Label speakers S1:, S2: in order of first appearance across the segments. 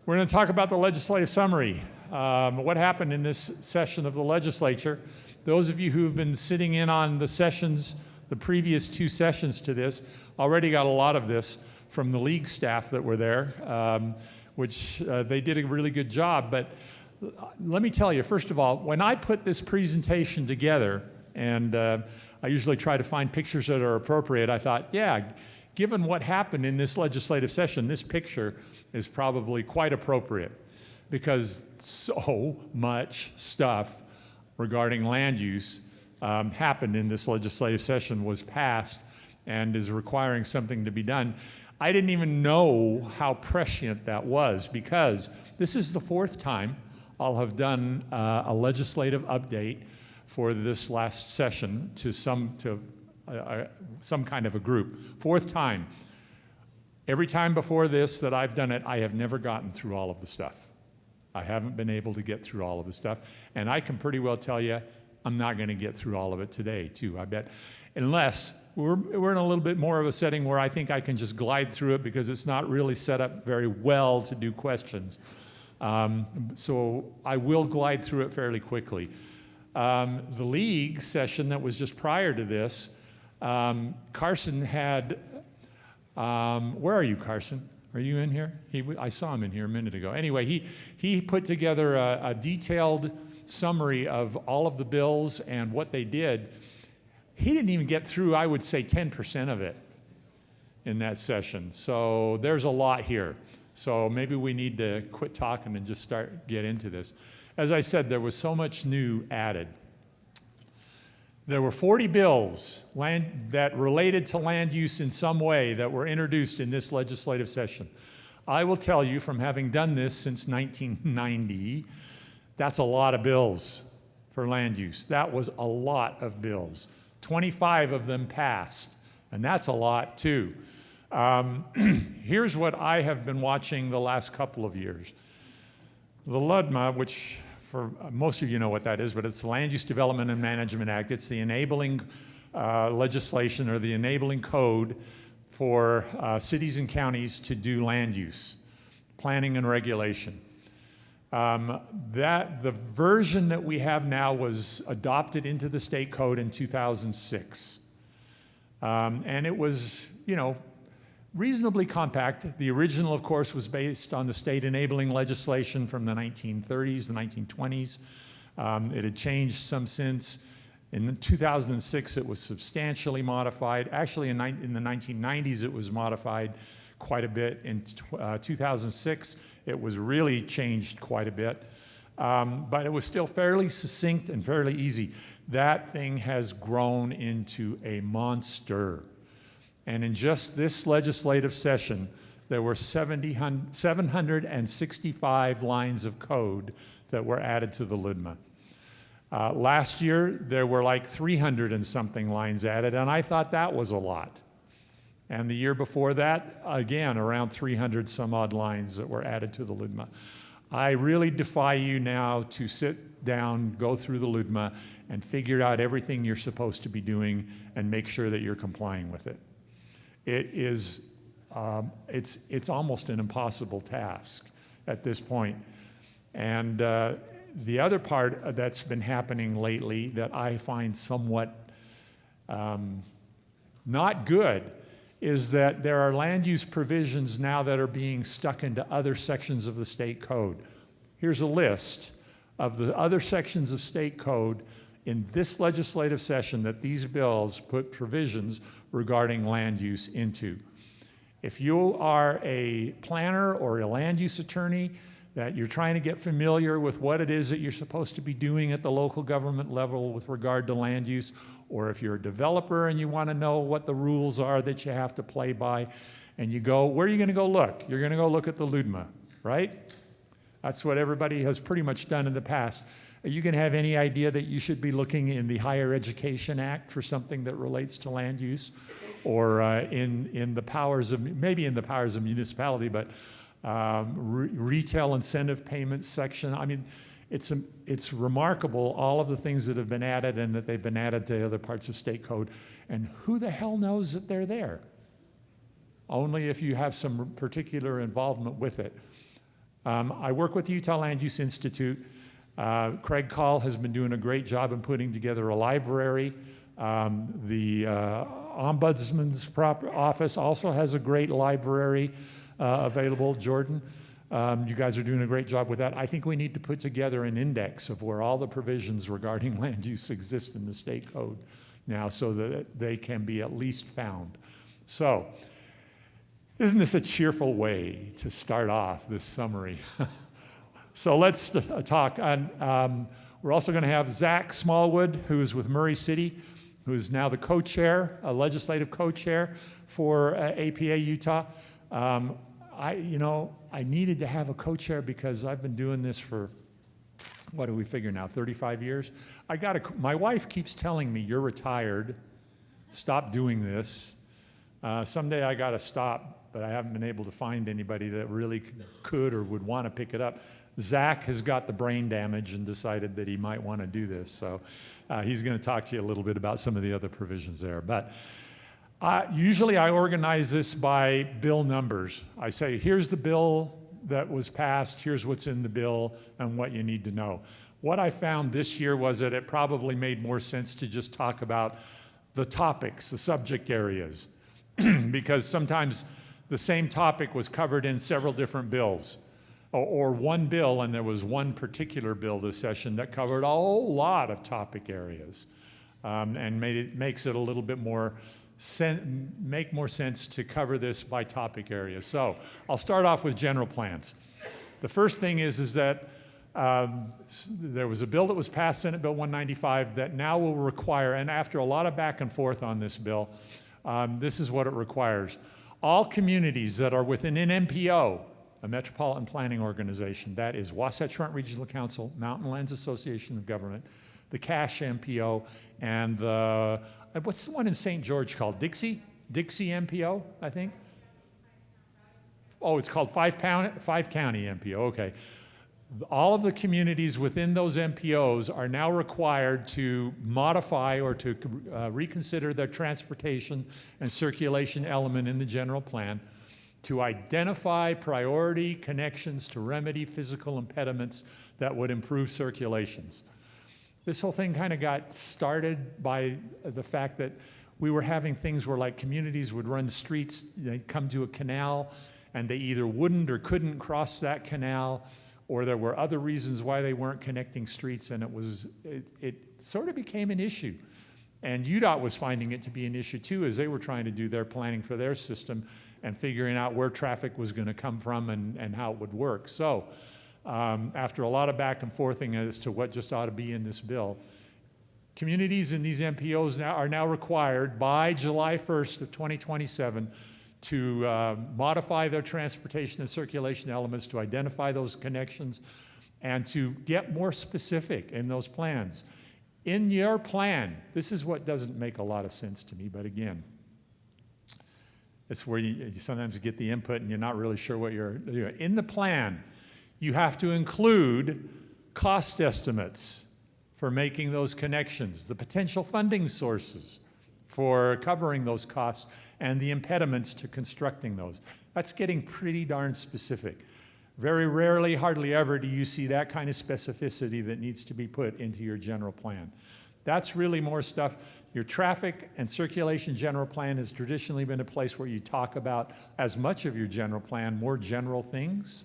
S1: We're going to talk about the legislative summary. What happened in this session of the legislature. Those of you who've been sitting in on the sessions, the previous two sessions to this, already got a lot of this from the league staff that were there, which they did a really good job. But let me tell you, first of all, when I put this presentation together, and I usually try to find pictures that are appropriate, I thought, yeah, given what happened in this legislative session, this picture is probably quite appropriate because so much stuff regarding land use happened in this legislative session, was passed, and is requiring something to be done. I didn't even know how prescient that was because this is the fourth time I'll have done a legislative update for this last session to some kind of a group. Fourth time. Every time before this that I've done it, I have never gotten through all of the stuff. I haven't been able to get through all of the stuff, and I can pretty well tell you I'm not going to get through all of it today, too, I bet. Unless we're in a little bit more of a setting where I think I can just glide through it because it's not really set up very well to do questions. So I will glide through it fairly quickly. The league session that was just prior to this, Carson had, where are you, Carson? Are you in here? I saw him in here a minute ago. Anyway, he put together a detailed summary of all of the bills and what they did. He didn't even get through, I would say, 10% of it in that session. So there's a lot here. So maybe we need to quit talking and just get into this. As I said, there was so much new added. There were 40 bills that related to land use in some way that were introduced in this legislative session. I will tell you, from having done this since 1990, that's a lot of bills for land use. That was a lot of bills. 25 of them passed, and that's a lot too. Here's what I have been watching the last couple of years. The LUDMA, which for most of you know what that is, but it's the Land Use Development and Management Act. It's the enabling legislation or the enabling code for cities and counties to do land use, planning and regulation. The version that we have now was adopted into the state code in 2006. And it was, reasonably compact. The original, of course, was based on the state enabling legislation from the 1930s, the 1920s. It had changed some since. In 2006, it was substantially modified. Actually, in the 1990s, it was modified quite a bit. In 2006, it was really changed quite a bit. But it was still fairly succinct and fairly easy. That thing has grown into a monster. And in just this legislative session, there were 765 lines of code that were added to the LUDMA. Last year, there were like 300 and something lines added, and I thought that was a lot. And the year before that, again, around 300 some odd lines that were added to the LUDMA. I really defy you now to sit down, go through the LUDMA, and figure out everything you're supposed to be doing and make sure that you're complying with it. It is, it's almost an impossible task at this point. And the other part that's been happening lately that I find somewhat not good is that there are land use provisions now that are being stuck into other sections of the state code. Here's a list of the other sections of state code in this legislative session that these bills put provisions regarding land use into. If you are a planner or a land use attorney, that you're trying to get familiar with what it is that you're supposed to be doing at the local government level with regard to land use, or if you're a developer and you want to know what the rules are that you have to play by, and you go, where are you going to go look? You're going to go look at the LUDMA, right? That's what everybody has pretty much done in the past. You can have any idea that you should be looking in the Higher Education Act for something that relates to land use, or in the powers of, maybe in the powers of municipality, but retail incentive payments section. I mean, it's remarkable all of the things that have been added and that they've been added to other parts of state code. And who the hell knows that they're there? Only if you have some particular involvement with it. I work with the Utah Land Use Institute. Craig Call has been doing a great job in putting together a library. The Ombudsman's office also has a great library available. Jordan, you guys are doing a great job with that. I think we need to put together an index of where all the provisions regarding land use exist in the state code now so that they can be at least found. So, isn't this a cheerful way to start off this summary? So let's talk. We're also going to have Zach Smallwood, who is with Murray City, who is now the co-chair, a legislative co-chair for APA Utah. I needed to have a co-chair because I've been doing this for, what do we figure now, 35 years? My wife keeps telling me, you're retired, stop doing this. Someday I got to stop, but I haven't been able to find anybody that really could or would want to pick it up. Zach has got the brain damage and decided that he might want to do this. So he's going to talk to you a little bit about some of the other provisions there. But usually I organize this by bill numbers. I say, here's the bill that was passed, here's what's in the bill, and what you need to know. What I found this year was that it probably made more sense to just talk about the topics, the subject areas, because sometimes the same topic was covered in several different bills. Or one bill, and there was one particular bill this session that covered a whole lot of topic areas, and makes it a little bit more make more sense to cover this by topic areas. So I'll start off with general plans. The first thing is that there was a bill that was passed, Senate Bill 195, that now will require, and after a lot of back and forth on this bill, this is what it requires. All communities that are within an MPO, a Metropolitan Planning Organization, that is Wasatch Front Regional Council, Mountain Lands Association of Government, the Cache MPO, and what's the one in St. George called? Dixie MPO, I think? Oh, it's called Five County MPO, okay. All of the communities within those MPOs are now required to modify or to reconsider their transportation and circulation element in the general plan, to identify priority connections to remedy physical impediments that would improve circulations. This whole thing kind of got started by the fact that we were having things where like communities would run streets, they'd come to a canal, and they either wouldn't or couldn't cross that canal, or there were other reasons why they weren't connecting streets, and it sort of became an issue. And UDOT was finding it to be an issue too, as they were trying to do their planning for their system and figuring out where traffic was going to come from and how it would work. So after a lot of back and forthing as to what just ought to be in this bill, communities in these MPOs are now required by July 1st of 2027 to modify their transportation and circulation elements, to identify those connections, and to get more specific in those plans. In your plan, this is what doesn't make a lot of sense to me, but again, it's where you sometimes get the input and you're not really sure what you're doing. In the plan, you have to include cost estimates for making those connections, the potential funding sources for covering those costs, and the impediments to constructing those. That's getting pretty darn specific. Very rarely, hardly ever, do you see that kind of specificity that needs to be put into your general plan. That's really more stuff. Your traffic and circulation general plan has traditionally been a place where you talk about, as much of your general plan, more general things,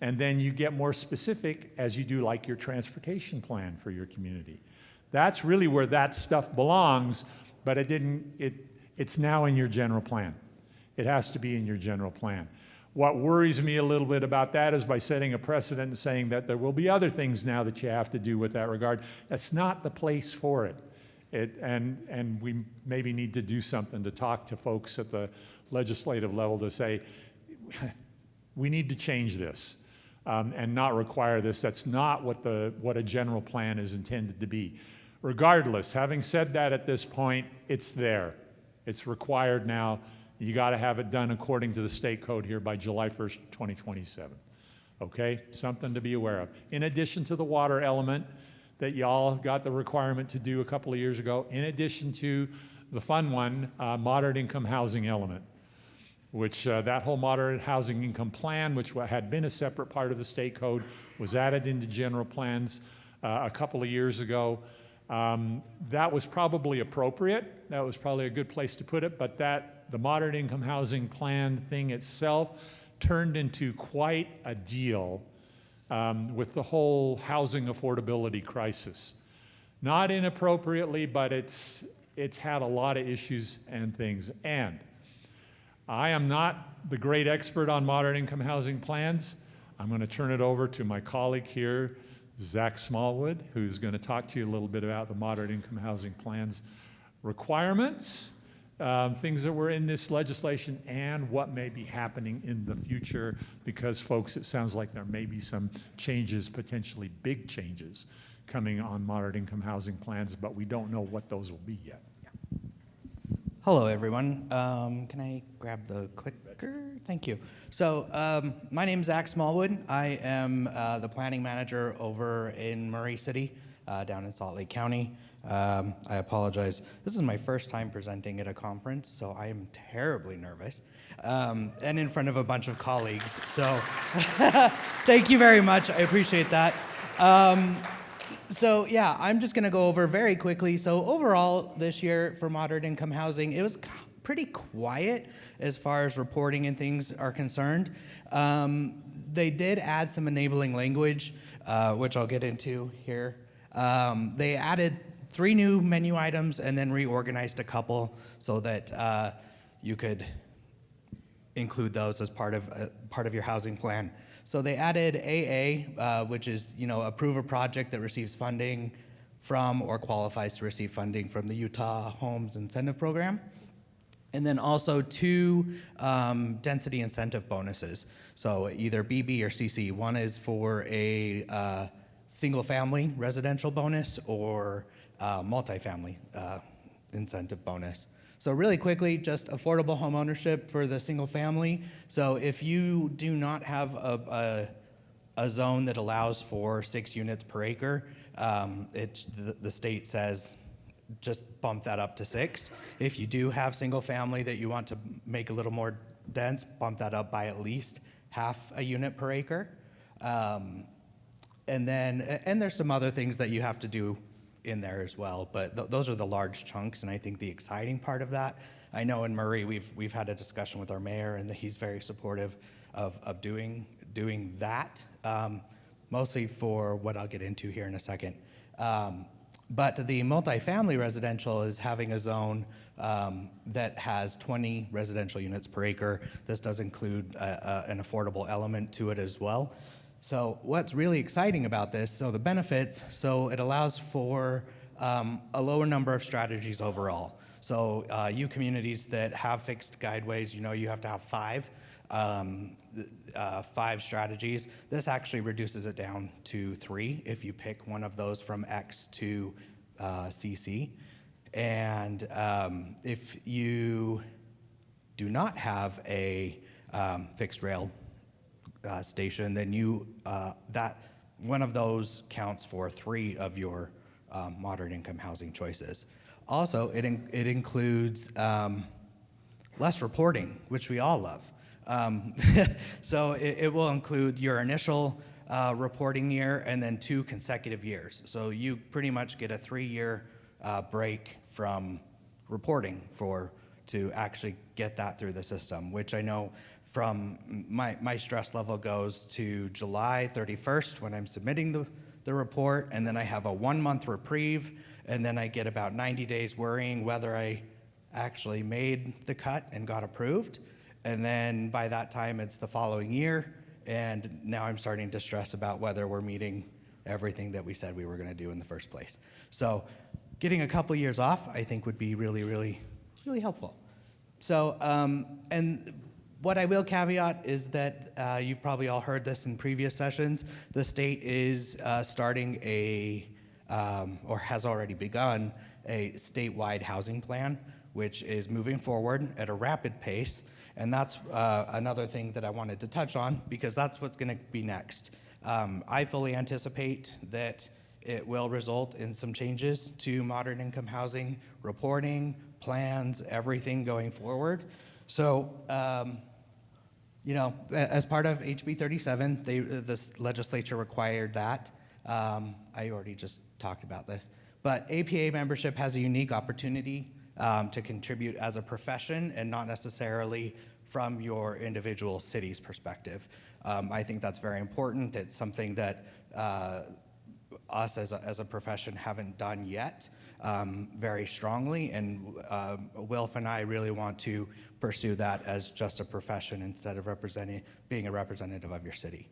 S1: and then you get more specific as you do like your transportation plan for your community. That's really where that stuff belongs, but it's now in your general plan. It has to be in your general plan. What worries me a little bit about that is by setting a precedent and saying that there will be other things now that you have to do with that regard. That's not the place for it. And we maybe need to do something to talk to folks at the legislative level to say, we need to change this and not require this. That's not what a general plan is intended to be. Regardless, having said that at this point, it's there. It's required now. You got to have it done according to the state code here by July 1st, 2027. Okay? Something to be aware of. In addition to the water element that y'all got the requirement to do a couple of years ago, in addition to the fun one, moderate income housing element. which that whole moderate housing income plan, which had been a separate part of the state code, was added into general plans a couple of years ago. That was probably appropriate. That was probably a good place to put it, but the moderate income housing plan thing itself turned into quite a deal with the whole housing affordability crisis. Not inappropriately, but it's had a lot of issues and things. And I am not the great expert on moderate income housing plans. I'm going to turn it over to my colleague here, Zach Smallwood, who's going to talk to you a little bit about the moderate income housing plans requirements, things that were in this legislation, and what may be happening in the future, because folks, it sounds like there may be some changes, potentially big changes, coming on moderate income housing plans, but we don't know what those will be yet.
S2: Hello, everyone. Can I grab the clicker? Thank you. So my name's Zach Smallwood. I am the planning manager over in Murray City, down in Salt Lake County. I apologize. This is my first time presenting at a conference, so I am terribly nervous, and in front of a bunch of colleagues. So thank you very much. I appreciate that. So yeah, I'm just going to go over very quickly. So overall, this year for moderate income housing, it was pretty quiet as far as reporting and things are concerned. They did add some enabling language, which I'll get into here. They added 3 new menu items and then reorganized a couple so that you could include those as part of your housing plan. So they added AA, which is, approve a project that receives funding from or qualifies to receive funding from the Utah Homes Incentive Program. And then also 2 density incentive bonuses. So either BB or CC. One is for a single-family residential bonus or multifamily incentive bonus. So really quickly, just affordable home ownership for the single family. So if you do not have a zone that allows for 6 units per acre, the state says just bump that up to 6. If you do have single family that you want to make a little more dense, bump that up by at least half a unit per acre. And there's some other things that you have to do in there as well, but those are the large chunks, and I think the exciting part of that, I know in Murray we've had a discussion with our mayor, and he's very supportive of doing that, mostly for what I'll get into here in a second. But the multifamily residential is having a zone that has 20 residential units per acre. This does include an affordable element to it as well. So what's really exciting about this, so the benefits, so it allows for a lower number of strategies overall. So you communities that have fixed guideways, you have to have 5 strategies. This actually reduces it down to 3 if you pick one of those from X to CC. And if you do not have a fixed rail station, then that one of those counts for 3 of your moderate income housing choices. Also, it includes less reporting, which we all love. So it will include your initial reporting year and then 2 consecutive years. So you pretty much get a 3-year break from reporting to actually get that through the system, which I know from my stress level goes to July 31st when I'm submitting the report, and then I have a 1-month reprieve, and then I get about 90 days worrying whether I actually made the cut and got approved. And then by that time, it's the following year, and now I'm starting to stress about whether we're meeting everything that we said we were going to do in the first place. So getting a couple years off, I think, would be really, really, really helpful. So, and what I will caveat is that you've probably all heard this in previous sessions. The state is starting or has already begun a statewide housing plan, which is moving forward at a rapid pace. And that's another thing that I wanted to touch on, because that's what's going to be next. I fully anticipate that it will result in some changes to moderate income housing reporting, plans, everything going forward. So, as part of HB 37, this legislature required that. I already just talked about this. But APA membership has a unique opportunity to contribute as a profession and not necessarily from your individual city's perspective. I think that's very important. It's something that us as a profession haven't done yet very strongly, and Wilf and I really want to pursue that as just a profession instead of being a representative of your city.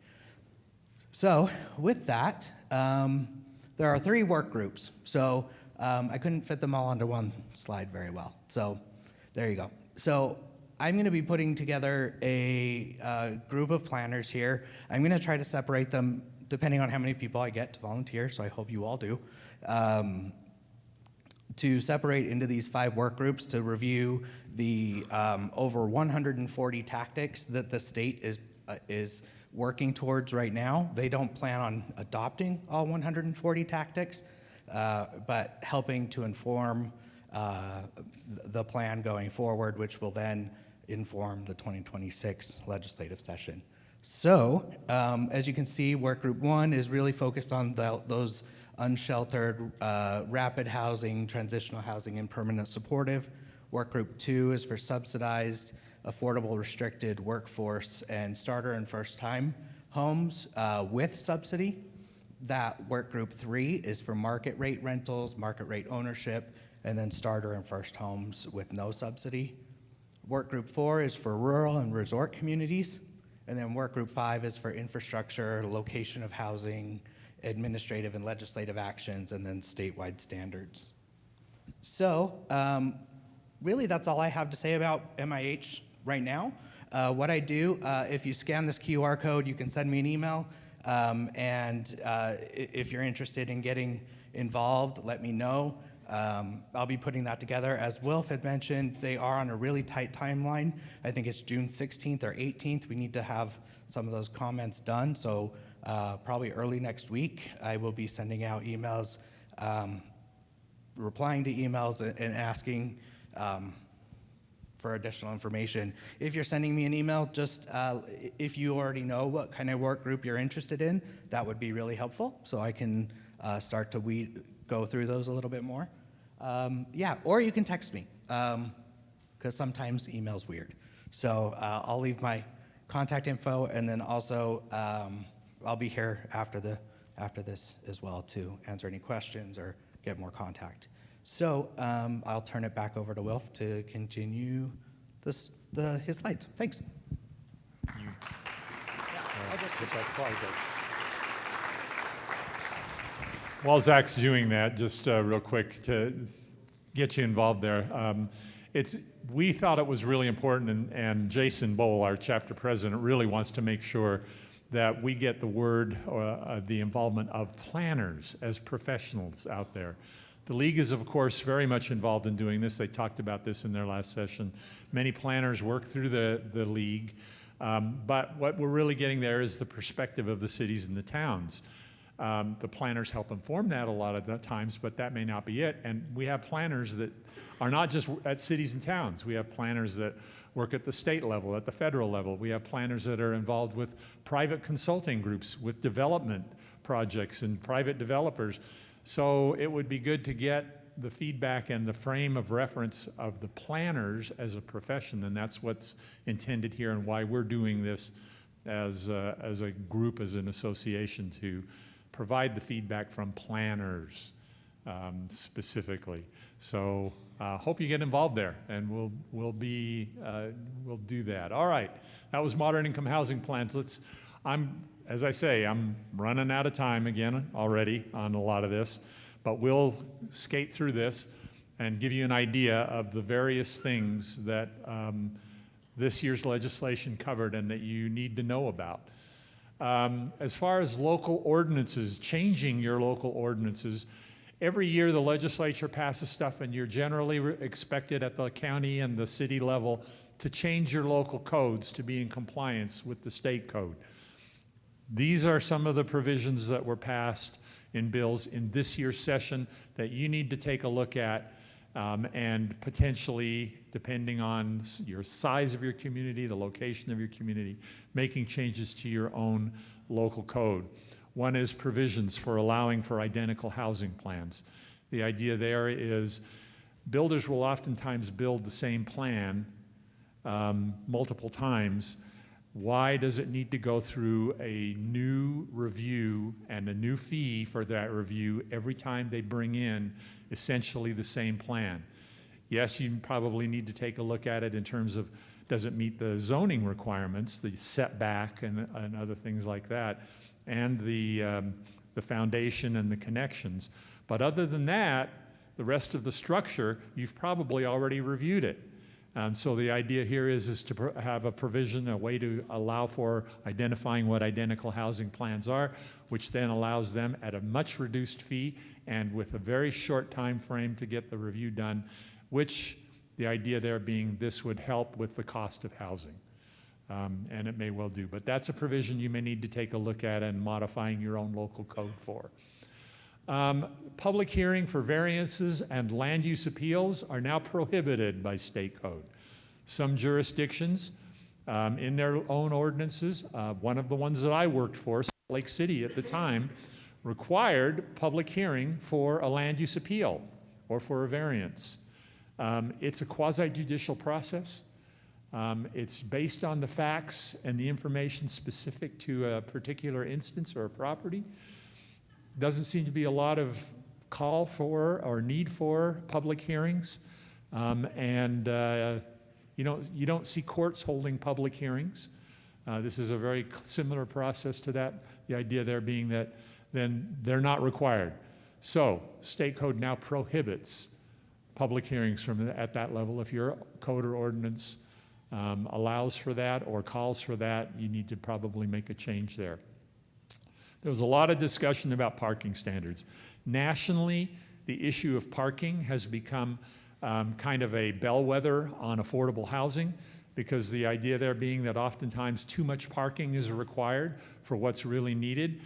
S2: So with that, there are 3 work groups. So I couldn't fit them all onto one slide very well. So there you go. So I'm going to be putting together a group of planners here. I'm going to try to separate them depending on how many people I get to volunteer, so I hope you all do, to separate into these 5 work groups to review the over 140 tactics that the state is working towards right now. They don't plan on adopting all 140 tactics, but helping to inform the plan going forward, which will then inform the 2026 legislative session. So, as you can see, work group 1 is really focused on those unsheltered, rapid housing, transitional housing, and permanent supportive. Work group 2 is for subsidized, affordable, restricted workforce and starter and first-time homes with subsidy. That work group 3 is for market rate rentals, market rate ownership, and then starter and first homes with no subsidy. Work group 4 is for rural and resort communities. And then work group 5 is for infrastructure, location of housing, administrative and legislative actions, and then statewide standards. So really that's all I have to say about MIH right now. What I do, if you scan this QR code, you can send me an email. And if you're interested in getting involved, let me know. I'll be putting that together. As Wilf had mentioned, they are on a really tight timeline. I think it's June 16th or 18th. We need to have some of those comments done. So probably early next week, I will be sending out emails, replying to emails and asking for additional information. If you're sending me an email, just if you already know what kind of work group you're interested in, that would be really helpful so I can start to go through those a little bit more. Or you can text me, because sometimes email's weird. So I'll leave my contact info, and then also I'll be here after this as well to answer any questions or get more contact. So I'll turn it back over to Wilf to continue his slides. Thanks.
S1: I'll just get that slide there. While Zach's doing that, just real quick to get you involved there, we thought it was really important, and Jason Bowl, our chapter president, really wants to make sure that we get the word, the involvement of planners as professionals out there. The league is, of course, very much involved in doing this. They talked about this in their last session. Many planners work through the league, but what we're really getting there is the perspective of the cities and the towns. The planners help inform that a lot of the times, but that may not be it. And we have planners that are not just at cities and towns. We have planners that work at the state level, at the federal level. We have planners that are involved with private consulting groups, with development projects and private developers. So it would be good to get the feedback and the frame of reference of the planners as a profession, and that's what's intended here and why we're doing this as a group, as an association, to provide the feedback from planners specifically. So hope you get involved there, and we'll do that. All right, that was moderate income housing plans. As I say, I'm running out of time again already on a lot of this, but we'll skate through this and give you an idea of the various things that this year's legislation covered and that you need to know about. As far as local ordinances, changing your local ordinances, every year the legislature passes stuff, and you're generally expected at the county and the city level to change your local codes to be in compliance with the state code. These are some of the provisions that were passed in bills in this year's session that you need to take a look at and potentially, depending on your size of your community, the location of your community, making changes to your own local code. One is provisions for allowing for identical housing plans. The idea there is builders will oftentimes build the same plan multiple times. Why does it need to go through a new review and a new fee for that review every time they bring in essentially the same plan? Yes, you probably need to take a look at it in terms of, does it meet the zoning requirements, the setback and other things like that, and the foundation and the connections. But other than that, the rest of the structure, you've probably already reviewed it. So the idea here is to have a provision, a way to allow for identifying what identical housing plans are, which then allows them at a much reduced fee and with a very short time frame to get the review done, which the idea there being this would help with the cost of housing. And it may well do. But that's a provision you may need to take a look at and modifying your own local code for. Public hearing for variances and land use appeals are now prohibited by state code. Some jurisdictions in their own ordinances, one of the ones that I worked for, Salt Lake City at the time, required public hearing for a land use appeal or for a variance. It's a quasi-judicial process. It's based on the facts and the information specific to a particular instance or a property. Doesn't seem to be a lot of call for or need for public hearings. You don't see courts holding public hearings. This is a very similar process to that. The idea there being that then they're not required. So state code now prohibits public hearings at that level. If your code or ordinance allows for that or calls for that, you need to probably make a change there. There was a lot of discussion about parking standards. Nationally, the issue of parking has become kind of a bellwether on affordable housing, because the idea there being that oftentimes too much parking is required for what's really needed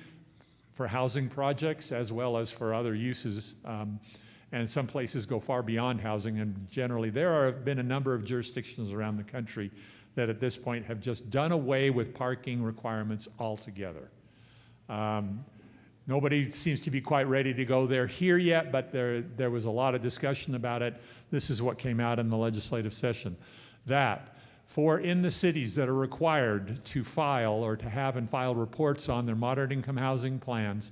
S1: for housing projects as well as for other uses. And some places go far beyond housing, and generally there have been a number of jurisdictions around the country that at this point have just done away with parking requirements altogether. Nobody seems to be quite ready to go there here yet, but there was a lot of discussion about it. This is what came out in the legislative session. That for in the cities that are required to file or to have and file reports on their moderate income housing plans,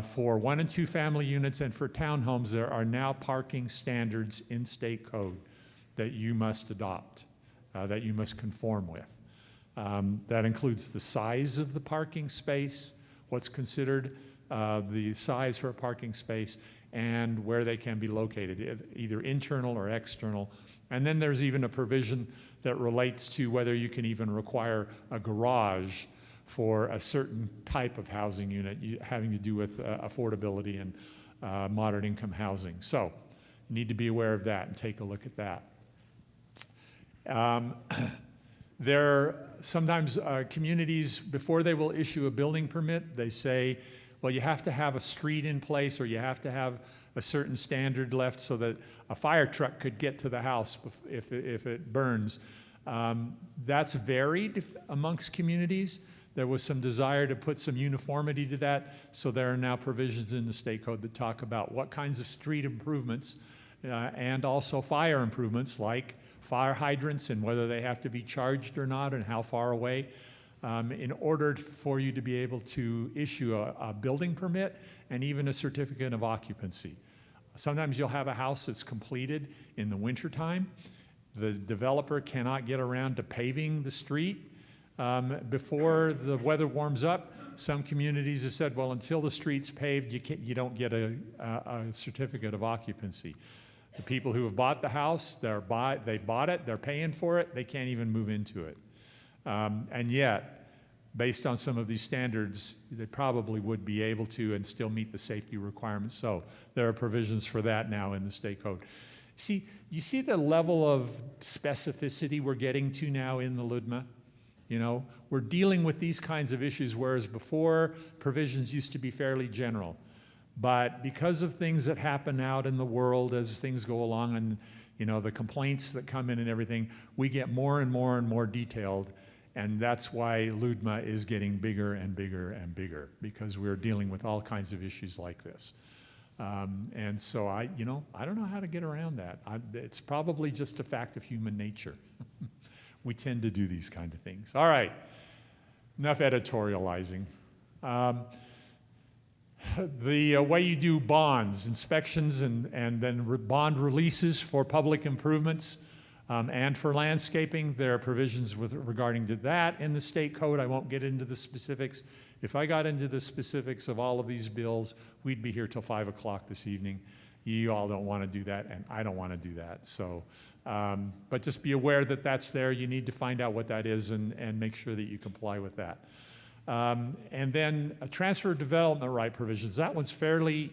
S1: for 1 and 2 family units and for townhomes, there are now parking standards in state code that you must adopt, that you must conform with. That includes the size of the parking space, what's considered the size for a parking space, and where they can be located, either internal or external. And then there's even a provision that relates to whether you can even require a garage for a certain type of housing unit having to do with affordability and moderate income housing. So you need to be aware of that and take a look at that. Sometimes communities, before they will issue a building permit, they say, well, you have to have a street in place, or you have to have a certain standard left so that a fire truck could get to the house if it burns. That's varied amongst communities. There was some desire to put some uniformity to that, so there are now provisions in the state code that talk about what kinds of street improvements and also fire improvements, like fire hydrants and whether they have to be charged or not and how far away, in order for you to be able to issue a building permit and even a certificate of occupancy. Sometimes you'll have a house that's completed in the wintertime. The developer cannot get around to paving the street before the weather warms up. Some communities have said, well, until the street's paved, you don't get a certificate of occupancy. The people who have bought the house, they've bought it, they're paying for it, they can't even move into it. And yet, based on some of these standards, they probably would be able to and still meet the safety requirements. So there are provisions for that now in the state code. You see the level of specificity we're getting to now in the LUDMA? You know, we're dealing with these kinds of issues, whereas before, provisions used to be fairly general. But because of things that happen out in the world as things go along and, the complaints that come in and everything, we get more and more and more detailed. And that's why LUDMA is getting bigger and bigger and bigger, because we're dealing with all kinds of issues like this. And so I don't know how to get around that. It's probably just a fact of human nature. We tend to do these kind of things. All right, enough editorializing. The way you do bonds, inspections, and then bond releases for public improvements and for landscaping, there are provisions regarding to that in the state code. I won't get into the specifics. If I got into the specifics of all of these bills, we'd be here till 5 o'clock this evening. You all don't want to do that, and I don't want to do that. So, but just be aware that that's there. You need to find out what that is and make sure that you comply with that. And then transfer development right provisions. That one's fairly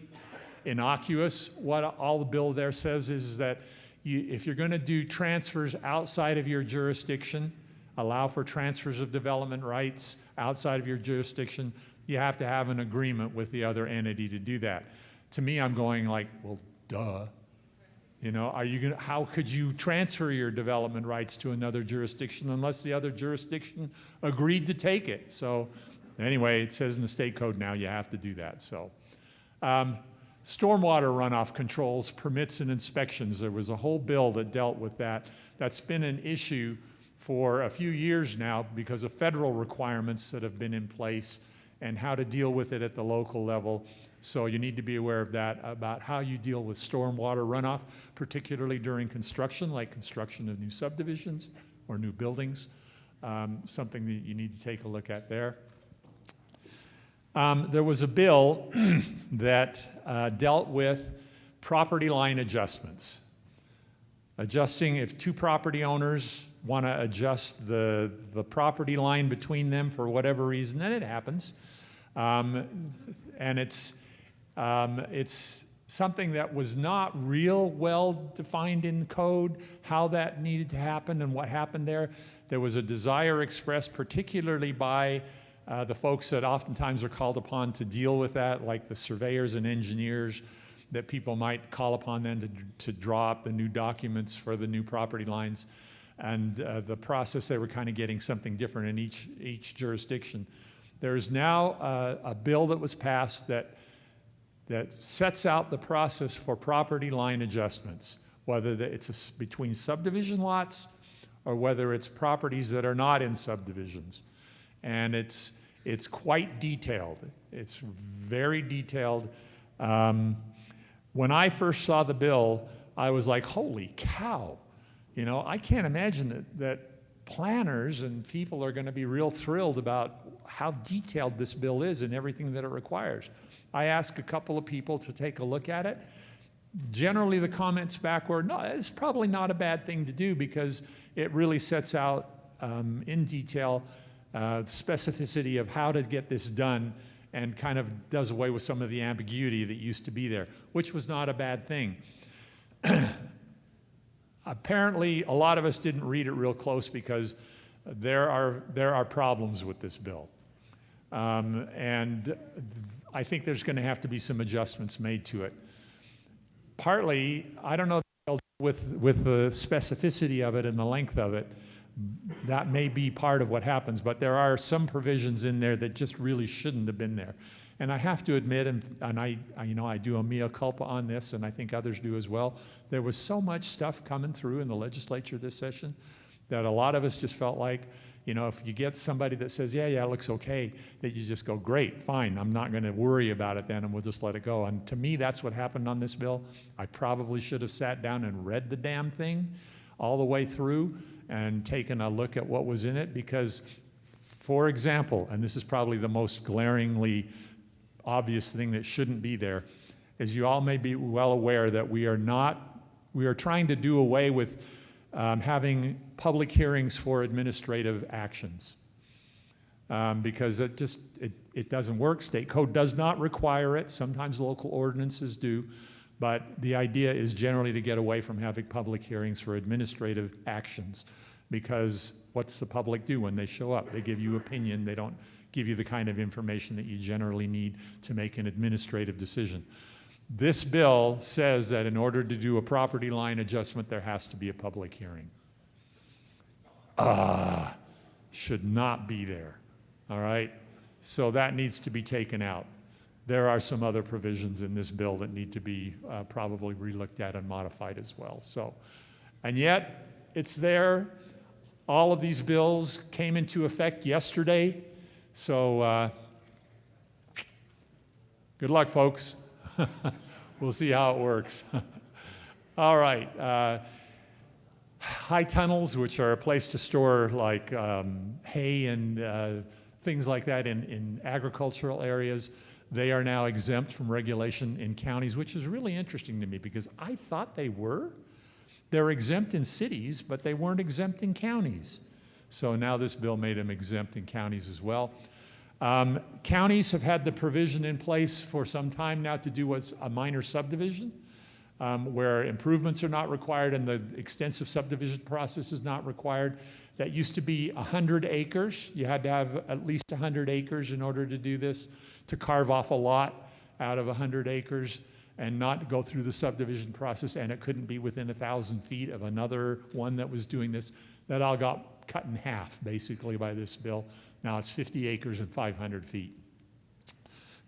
S1: innocuous. What all the bill there says is that if you're going to do transfers outside of your jurisdiction, allow for transfers of development rights outside of your jurisdiction, you have to have an agreement with the other entity to do that. To me, I'm going like, well, duh. How could you transfer your development rights to another jurisdiction unless the other jurisdiction agreed to take it? So anyway, it says in the state code now you have to do that. So stormwater runoff controls, permits, and inspections. There was a whole bill that dealt with that. That's been an issue for a few years now because of federal requirements that have been in place and how to deal with it at the local level. So you need to be aware of that, about how you deal with stormwater runoff, particularly during construction, like construction of new subdivisions or new buildings. Something that you need to take a look at there. There was a bill that dealt with property line adjustments. Adjusting if two property owners want to adjust the property line between them for whatever reason, and it happens. And it's something that was not real well defined in code, how that needed to happen and what happened there. There was a desire expressed particularly by the folks that oftentimes are called upon to deal with that, like the surveyors and engineers, that people might call upon them to draw up the new documents for the new property lines. And the process, they were kind of getting something different in each jurisdiction. There is now a bill that was passed that sets out the process for property line adjustments, whether it's between subdivision lots or whether it's properties that are not in subdivisions. And it's quite detailed. It's very detailed. When I first saw the bill, I was like, holy cow. I can't imagine that planners and people are going to be real thrilled about how detailed this bill is and everything that it requires. I asked a couple of people to take a look at it. Generally, the comments back were, no, it's probably not a bad thing to do because it really sets out in detail specificity of how to get this done and kind of does away with some of the ambiguity that used to be there, which was not a bad thing. Apparently, a lot of us didn't read it real close because there are problems with this bill. And I think there's going to have to be some adjustments made to it. Partly, I don't know with the specificity of it and the length of it, that may be part of what happens, but there are some provisions in there that just really shouldn't have been there. And I have to admit, and I do a mea culpa on this, and I think others do as well, there was so much stuff coming through in the legislature this session that a lot of us just felt like, if you get somebody that says, yeah, it looks okay, that you just go, great, fine, I'm not going to worry about it then, and we'll just let it go. And to me, that's what happened on this bill. I probably should have sat down and read the damn thing all the way through and taken a look at what was in it, because, for example, and this is probably the most glaringly obvious thing that shouldn't be there, is you all may be well aware that we are trying to do away with having public hearings for administrative actions because it doesn't work. State code does not require it. Sometimes local ordinances do, but the idea is generally to get away from having public hearings for administrative actions, because what's the public do when they show up? They give you opinion. They don't give you the kind of information that you generally need to make an administrative decision. This bill says that in order to do a property line adjustment, there has to be a public hearing. Should not be there, all right? So that needs to be taken out. There are some other provisions in this bill that need to be probably relooked at and modified as well. So, and yet, it's there. All of these bills came into effect yesterday. So, good luck, folks. We'll see how it works. All right. High tunnels, which are a place to store like hay and things like that in agricultural areas, they are now exempt from regulation in counties, which is really interesting to me because I thought they were. They're exempt in cities, but they weren't exempt in counties. So now this bill made them exempt in counties as well. Counties have had the provision in place for some time now to do what's a minor subdivision, where improvements are not required and the extensive subdivision process is not required. That used to be 100 acres. You had to have at least 100 acres in order to do this, to carve off a lot out of 100 acres and not go through the subdivision process, and it couldn't be within 1,000 feet of another one that was doing this. That all got cut in half, basically, by this bill. Now it's 50 acres and 500 feet.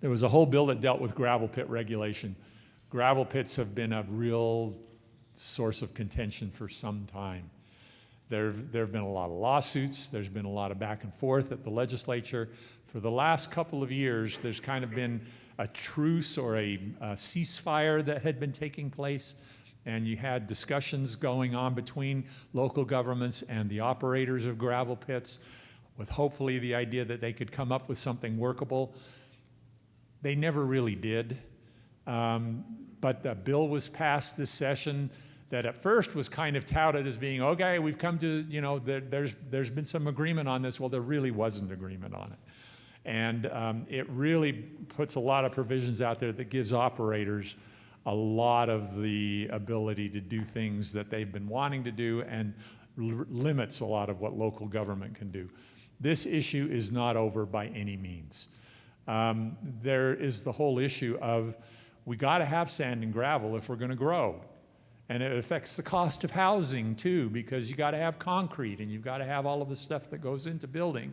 S1: There was a whole bill that dealt with gravel pit regulation. Gravel pits have been a real source of contention for some time. There have been a lot of lawsuits. There's been a lot of back and forth at the legislature. For the last couple of years, there's kind of been a truce or a ceasefire that had been taking place, and you had discussions going on between local governments and the operators of gravel pits with hopefully the idea that they could come up with something workable. They never really did. But the bill was passed this session that at first was kind of touted as being, okay, we've come to, you know, there's been some agreement on this. Well, there really wasn't agreement on it. And it really puts a lot of provisions out there that gives operators a lot of the ability to do things that they've been wanting to do and limits a lot of what local government can do. This issue is not over by any means. There is the whole issue of we got to have sand and gravel if we're going to grow. And it affects the cost of housing too, because you got to have concrete and you've got to have all of the stuff that goes into building.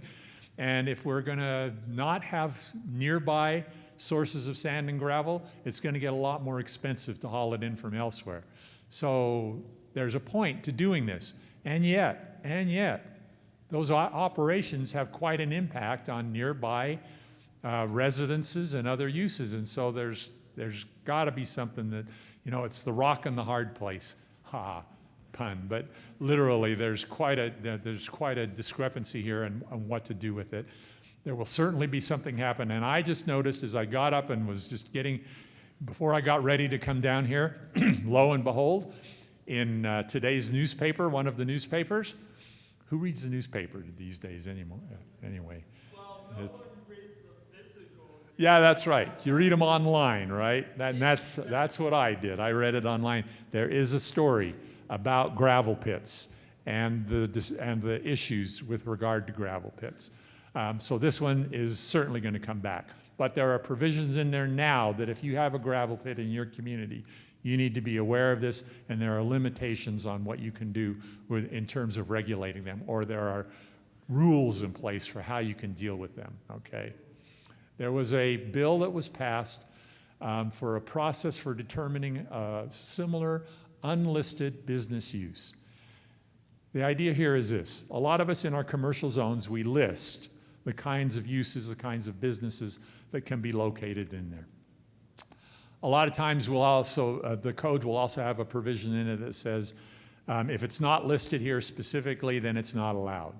S1: And if we're going to not have nearby sources of sand and gravel, it's going to get a lot more expensive to haul it in from elsewhere. So there's a point to doing this. And yet, those operations have quite an impact on nearby residences and other uses. And so there's got to be something that, you know, it's the rock and the hard place. Ha, pun. But literally, there's quite a discrepancy here on what to do with it. There will certainly be something happen. And I just noticed as I got up and was just before I got ready to come down here, lo and behold, in today's newspaper, one of the newspapers, who reads the newspaper these days anymore? Anyway.
S3: Well, no one reads the physical.
S1: Yeah, that's right. You read them online, right? That's what I did. I read it online. There is a story about gravel pits and the issues with regard to gravel pits. So this one is certainly going to come back. But there are provisions in there now that if you have a gravel pit in your community, you need to be aware of this, and there are limitations on what you can do in terms of regulating them, or there are rules in place for how you can deal with them, okay? There was a bill that was passed for a process for determining a similar unlisted business use. The idea here is this. A lot of us in our commercial zones, we list the kinds of uses, the kinds of businesses that can be located in there. A lot of times we'll also, the code will also have a provision in it that says, if it's not listed here specifically, then it's not allowed.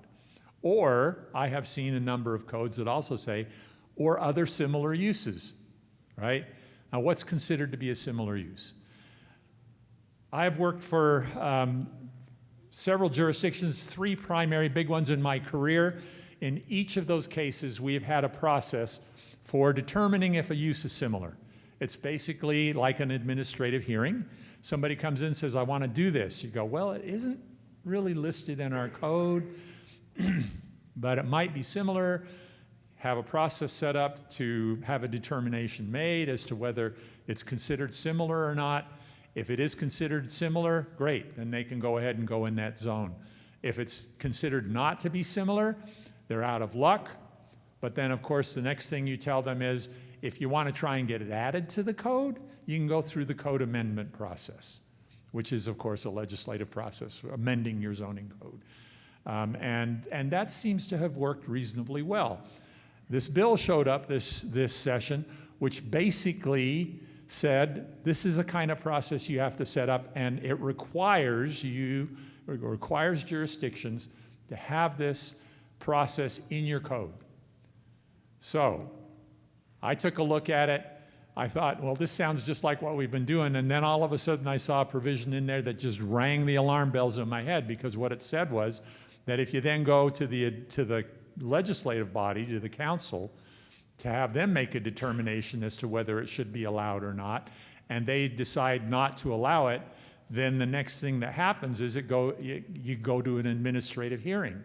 S1: Or I have seen a number of codes that also say, or other similar uses, right? Now what's considered to be a similar use? I've worked for several jurisdictions, 3 primary big ones in my career. In each of those cases, we have had a process for determining if a use is similar. It's basically like an administrative hearing. Somebody comes in and says, I want to do this. You go, well, it isn't really listed in our code, but it might be similar. have a process set up to have a determination made as to whether it's considered similar or not. If it is considered similar, great, then they can go ahead and go in that zone. If it's considered not to be similar, they're out of luck. But then, of course, the next thing you tell them is, if you want to try and get it added to the code, you can go through the code amendment process, which is, of course, a legislative process, amending your zoning code. And that seems to have worked reasonably well. This bill showed up this session, which basically said, this is a kind of process you have to set up, and it requires jurisdictions to have this process in your code. So I took a look at it. I thought, well, this sounds just like what we've been doing. And then all of a sudden I saw a provision in there that just rang the alarm bells in my head, because what it said was that if you then go to the legislative body, to the council, to have them make a determination as to whether it should be allowed or not, and they decide not to allow it, then the next thing that happens is you go to an administrative hearing.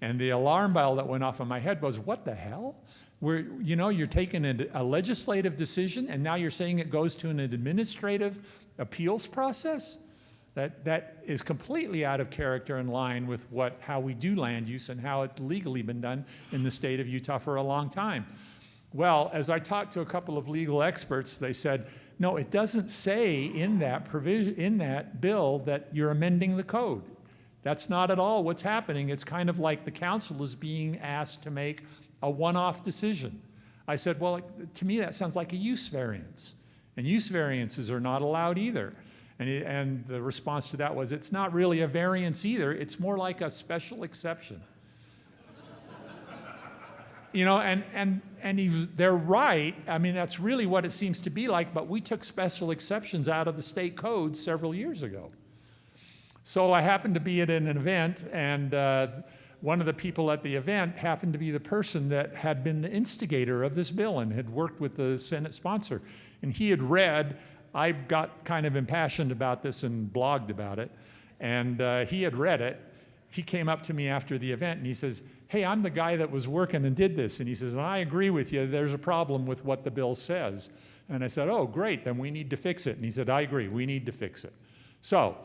S1: And the alarm bell that went off in my head was, what the hell? You're taking a legislative decision, and now you're saying it goes to an administrative appeals process? That is completely out of character, in line with how we do land use and how it's legally been done in the state of Utah for a long time. Well, as I talked to a couple of legal experts, they said, no, it doesn't say in that provision, in that bill, that you're amending the code. That's not at all what's happening. It's kind of like the council is being asked to make a one-off decision. I said, well, to me that sounds like a use variance, and use variances are not allowed either. And the response to that was, it's not really a variance either, it's more like a special exception. They're right. I mean, that's really what it seems to be like, but we took special exceptions out of the state code several years ago. So I happened to be at an event, and one of the people at the event happened to be the person that had been the instigator of this bill and had worked with the Senate sponsor. And he had read, I got kind of impassioned about this and blogged about it, and he had read it. He came up to me after the event and he says, hey, I'm the guy that was working and did this. And he says, I agree with you, there's a problem with what the bill says. And I said, oh, great, then we need to fix it. And he said, I agree, we need to fix it. So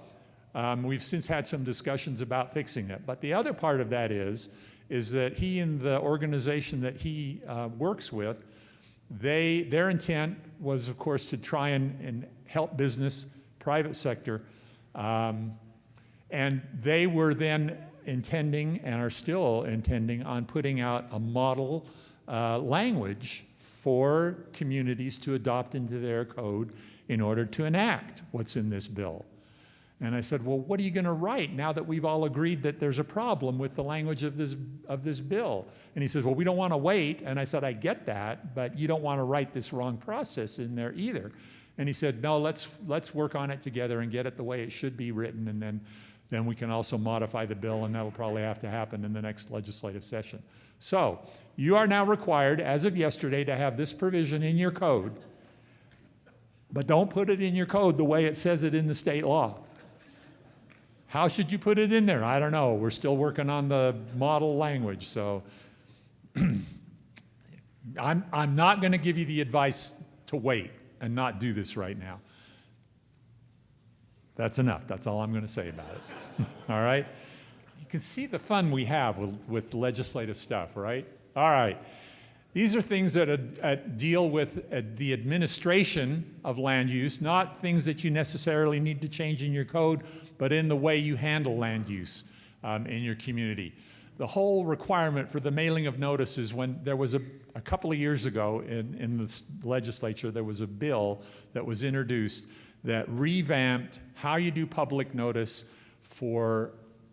S1: we've since had some discussions about fixing it. But the other part of that is that he and the organization that he works with, their intent was, of course, to try and help business, private sector, and they were then intending, and are still intending, on putting out a model language for communities to adopt into their code in order to enact what's in this bill. And I said, well, what are you going to write now that we've all agreed that there's a problem with the language of this bill? And he says, well, we don't want to wait. And I said, I get that, but you don't want to write this wrong process in there either. And he said, no, let's work on it together and get it the way it should be written, and then we can also modify the bill, and that will probably have to happen in the next legislative session. So you are now required, as of yesterday, to have this provision in your code, but don't put it in your code the way it says it in the state law. How should you put it in there? I don't know. We're still working on the model language. So I'm not going to give you the advice to wait and not do this right now. That's enough. That's all I'm going to say about it. All right? You can see the fun we have with legislative stuff, right? All right. These are things that deal with the administration of land use, not things that you necessarily need to change in your code, but in the way you handle land use in your community. The whole requirement for the mailing of notices, when there was a couple of years ago in the legislature, there was a bill that was introduced that revamped how you do public notice for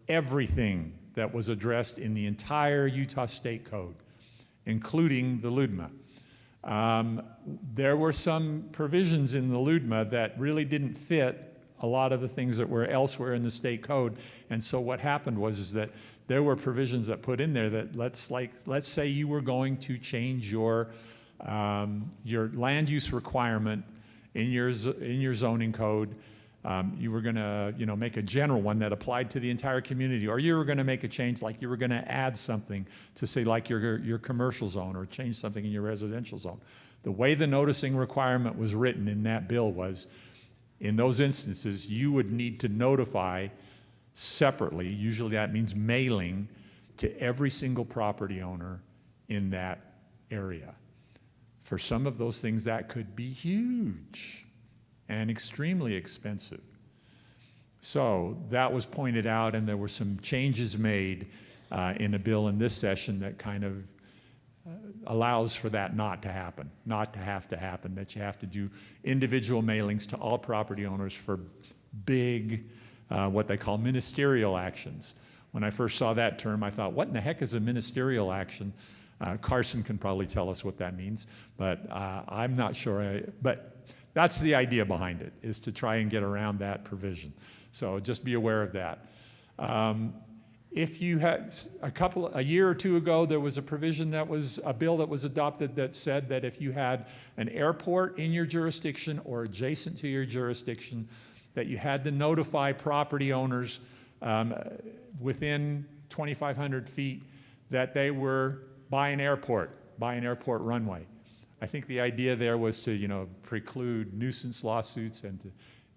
S1: everything that was addressed in the entire Utah State Code, including the LUDMA. There were some provisions in the LUDMA that really didn't fit a lot of the things that were elsewhere in the state code. And so what happened was that there were provisions that put in there that let's say you were going to change your land use requirement in your zoning code You were going to, make a general one that applied to the entire community, or you were going to make a change, like you were going to add something to say, like your commercial zone, or change something in your residential zone. The way the noticing requirement was written in that bill was, in those instances, you would need to notify separately. Usually that means mailing to every single property owner in that area. For some of those things, that could be huge and extremely expensive. So that was pointed out, and there were some changes made in a bill in this session that kind of allows for that not to happen, that you have to do individual mailings to all property owners for big, what they call ministerial actions. When I first saw that term, I thought, what in the heck is a ministerial action? Carson can probably tell us what that means, but I'm not sure. But that's the idea behind it, is to try and get around that provision. So just be aware of that. If you had a year or two ago, there was a provision that was a bill that was adopted that said that if you had an airport in your jurisdiction or adjacent to your jurisdiction, that you had to notify property owners within 2,500 feet that they were by an airport runway. I think the idea there was to, preclude nuisance lawsuits and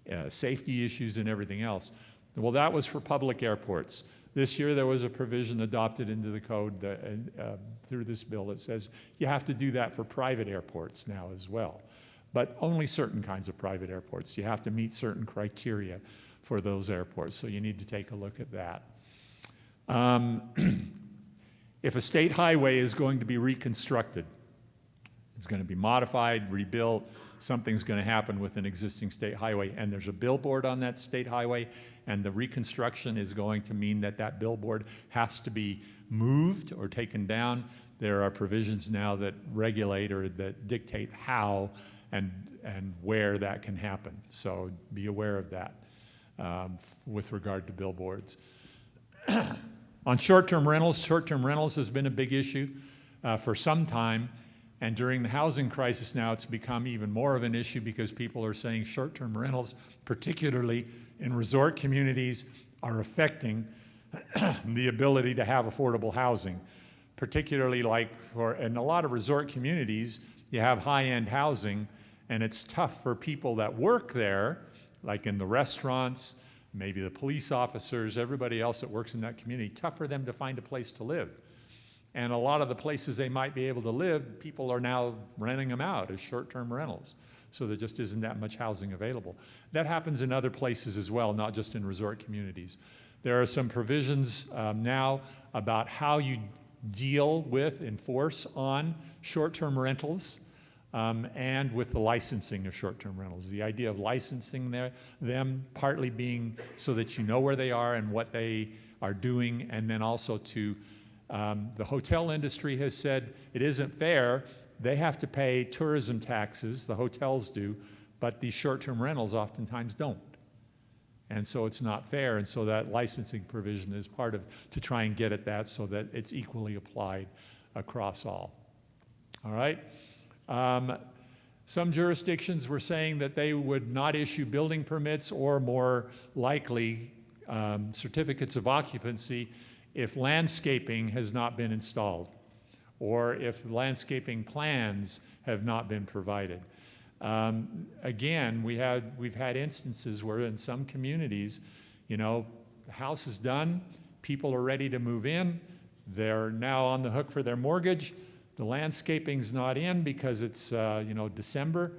S1: to, safety issues and everything else. Well, that was for public airports. This year there was a provision adopted into the code that, through this bill that says you have to do that for private airports now as well, but only certain kinds of private airports. You have to meet certain criteria for those airports, so you need to take a look at that. If a state highway is going to be reconstructed, it's going to be modified, rebuilt, something's going to happen with an existing state highway, and there's a billboard on that state highway, and the reconstruction is going to mean that that billboard has to be moved or taken down. There are provisions now that regulate or that dictate how and where that can happen. So be aware of that with regard to billboards. On short-term rentals has been a big issue for some time. And during the housing crisis now, it's become even more of an issue because people are saying short-term rentals, particularly in resort communities, are affecting the ability to have affordable housing. Particularly in a lot of resort communities, you have high-end housing, and it's tough for people that work there, like in the restaurants, maybe the police officers, everybody else that works in that community, tough for them to find a place to live. And a lot of the places they might be able to live, people are now renting them out as short-term rentals. So there just isn't that much housing available. That happens in other places as well, not just in resort communities. There are some provisions now about how you deal with, enforce on short-term rentals and with the licensing of short-term rentals. The idea of licensing them partly being so that you know where they are and what they are doing, and then also to the hotel industry has said it isn't fair. They have to pay tourism taxes, the hotels do, but these short-term rentals oftentimes don't. And so it's not fair, and so that licensing provision is part of, to try and get at that so that it's equally applied across all. All right? Some jurisdictions were saying that they would not issue building permits or more likely certificates of occupancy if landscaping has not been installed or if landscaping plans have not been provided. Again, we've had instances where in some communities, the house is done, people are ready to move in, they're now on the hook for their mortgage, the landscaping's not in because it's December.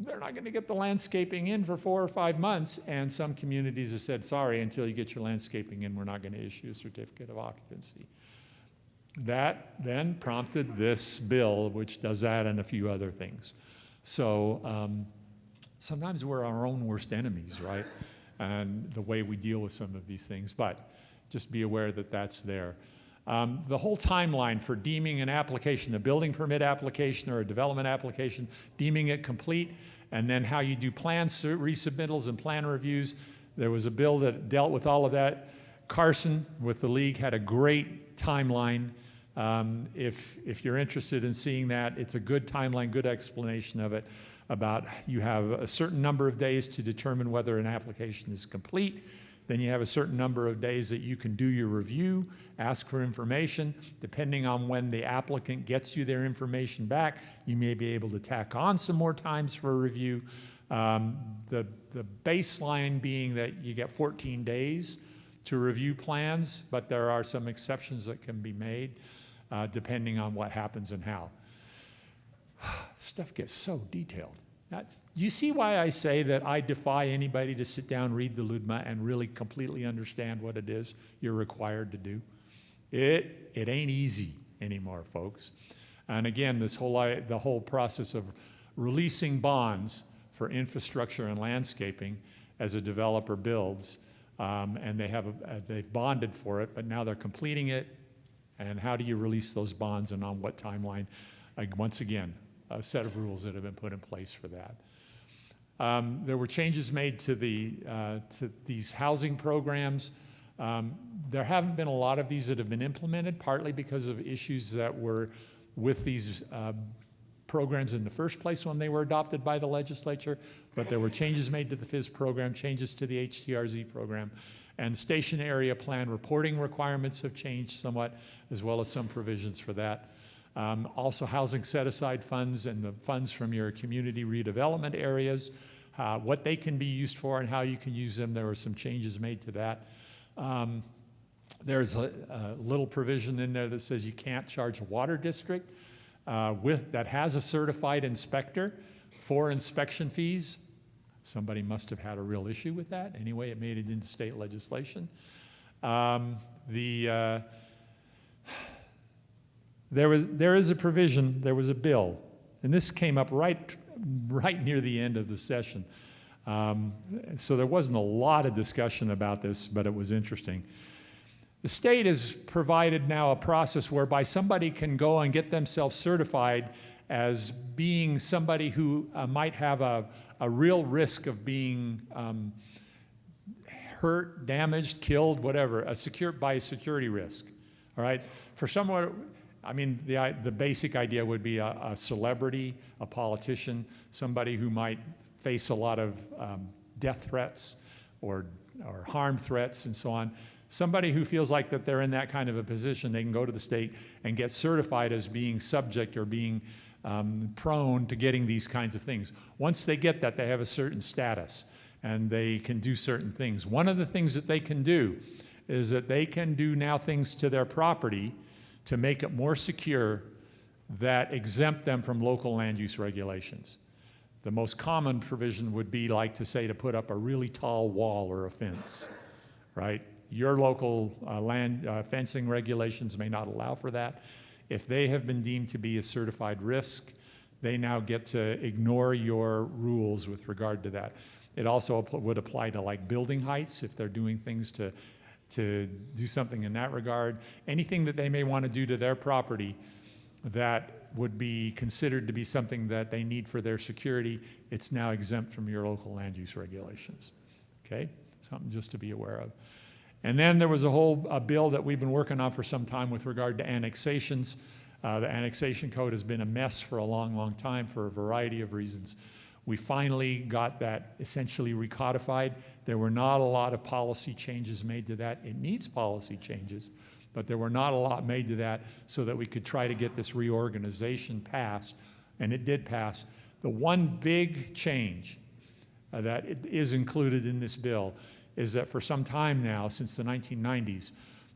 S1: They're not going to get the landscaping in for 4 or 5 months, and some communities have said, sorry, until you get your landscaping in, we're not going to issue a certificate of occupancy. That then prompted this bill, which does that and a few other things. So sometimes we're our own worst enemies, right? And the way we deal with some of these things, but just be aware that that's there. The whole timeline for deeming an application, a building permit application or a development application, deeming it complete, and then how you do plan resubmittals and plan reviews. There was a bill that dealt with all of that. Carson with the league had a great timeline If you're interested in seeing that, it's a good timeline, good explanation of it, about you have a certain number of days to determine whether an application is complete. Then you have a certain number of days that you can do your review, ask for information. Depending on when the applicant gets you their information back, you may be able to tack on some more times for a review. The baseline being that you get 14 days to review plans, but there are some exceptions that can be made depending on what happens and how. Stuff gets so detailed. You see why I say that I defy anybody to sit down, read the LUDMA, and really completely understand what it is you're required to do? It ain't easy anymore, folks. And again, the whole process of releasing bonds for infrastructure and landscaping as a developer builds, and they've bonded for it, but now they're completing it. And how do you release those bonds, and on what timeline? Once again, a set of rules that have been put in place for that. There were changes made to these housing programs. There haven't been a lot of these that have been implemented, partly because of issues that were with these programs in the first place when they were adopted by the legislature, but there were changes made to the FIS program, changes to the HTRZ program, and station area plan reporting requirements have changed somewhat, as well as some provisions for that. Also housing set-aside funds and the funds from your community redevelopment areas, what they can be used for and how you can use them. There were some changes made to that. There's a little provision in there that says you can't charge a water district that has a certified inspector for inspection fees. Somebody must have had a real issue with that. Anyway, it made it into state legislation. There is a provision, there was a bill, and this came up right near the end of the session. So there wasn't a lot of discussion about this, but it was interesting. The state has provided now a process whereby somebody can go and get themselves certified as being somebody who might have a real risk of being hurt, damaged, killed, whatever, by a security risk. All right? For someone, I mean, the basic idea would be a celebrity, a politician, somebody who might face a lot of death threats or harm threats and so on. Somebody who feels like that they're in that kind of a position, they can go to the state and get certified as being subject or being prone to getting these kinds of things. Once they get that, they have a certain status and they can do certain things. One of the things that they can do is that they can do now things to their property to make it more secure that exempt them from local land use regulations. The most common provision would be like to say to put up a really tall wall or a fence, right? Your local land fencing regulations may not allow for that. If they have been deemed to be a certified risk, they now get to ignore your rules with regard to that. It also would apply to like building heights if they're doing things to do something in that regard. Anything that they may want to do to their property that would be considered to be something that they need for their security, it's now exempt from your local land use regulations. Okay? Something just to be aware of. And then there was a whole bill that we've been working on for some time with regard to annexations. The annexation code has been a mess for a long, long time for a variety of reasons. We finally got that essentially recodified. There were not a lot of policy changes made to that. It needs policy changes, but there were not a lot made to that so that we could try to get this reorganization passed, and it did pass. The one big change that is included in this bill is that for some time now, since the 1990s,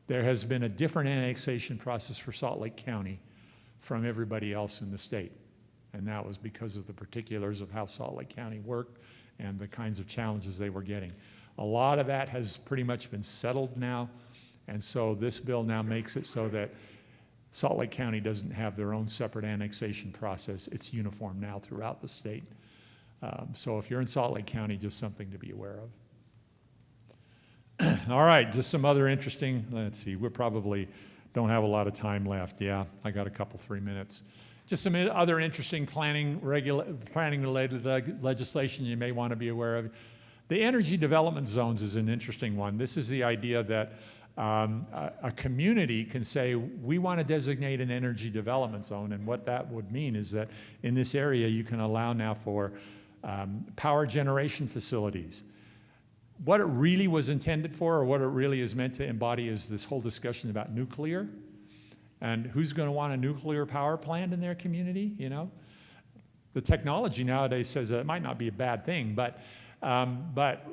S1: there has been a different annexation process for Salt Lake County from everybody else in the state. And that was because of the particulars of how Salt Lake County worked and the kinds of challenges they were getting. A lot of that has pretty much been settled now, and so this bill now makes it so that Salt Lake County doesn't have their own separate annexation process. It's uniform now throughout the state. So if you're in Salt Lake County, just something to be aware of. All right, just some other interesting, let's see, we probably don't have a lot of time left. Yeah, I got a couple, 3 minutes. Just some other interesting planning-related legislation you may want to be aware of. The energy development zones is an interesting one. This is the idea that a community can say, we want to designate an energy development zone, and what that would mean is that in this area you can allow now for power generation facilities. What it really was intended for, or what it really is meant to embody, is this whole discussion about nuclear, and who's going to want a nuclear power plant in their community, you know? The technology nowadays says that it might not be a bad thing, but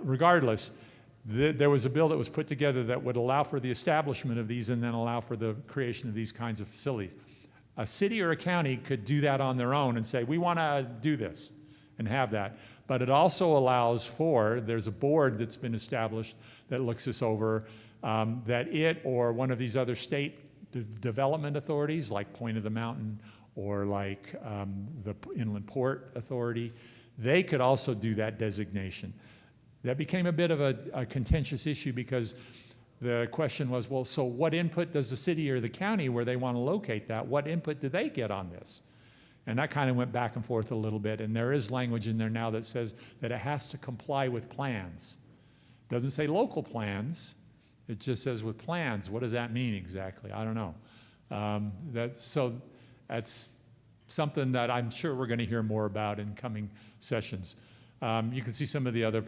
S1: regardless, there was a bill that was put together that would allow for the establishment of these and then allow for the creation of these kinds of facilities. A city or a county could do that on their own and say, we want to do this and have that. But it also allows for, there's a board that's been established that looks this over, that it or one of these other state development authorities like Point of the Mountain or like the Inland Port Authority, they could also do that designation. That became a bit of a contentious issue because the question was, well, so what input does the city or the county where they want to locate that, what input do they get on this? And that kind of went back and forth a little bit, and there is language in there now that says that it has to comply with plans. It doesn't say local plans, it just says with plans. What does that mean exactly? I don't know. That's something that I'm sure we're going to hear more about in coming sessions. You can see some of the other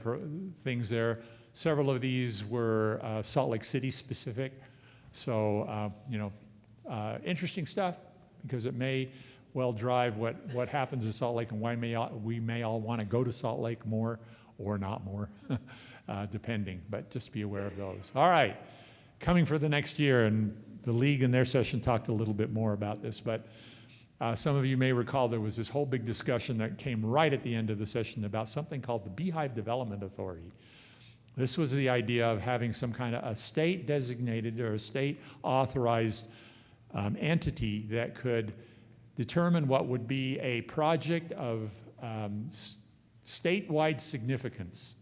S1: things there. Several of these were Salt Lake City specific. So, interesting stuff because it may well drive what happens in Salt Lake and why we may all want to go to Salt Lake more or not more, depending, but just be aware of those. All right, coming for the next year, and the league in their session talked a little bit more about this, but some of you may recall there was this whole big discussion that came right at the end of the session about something called the Beehive Development Authority. This was the idea of having some kind of a state designated or a state authorized entity that could determine what would be a project of statewide significance.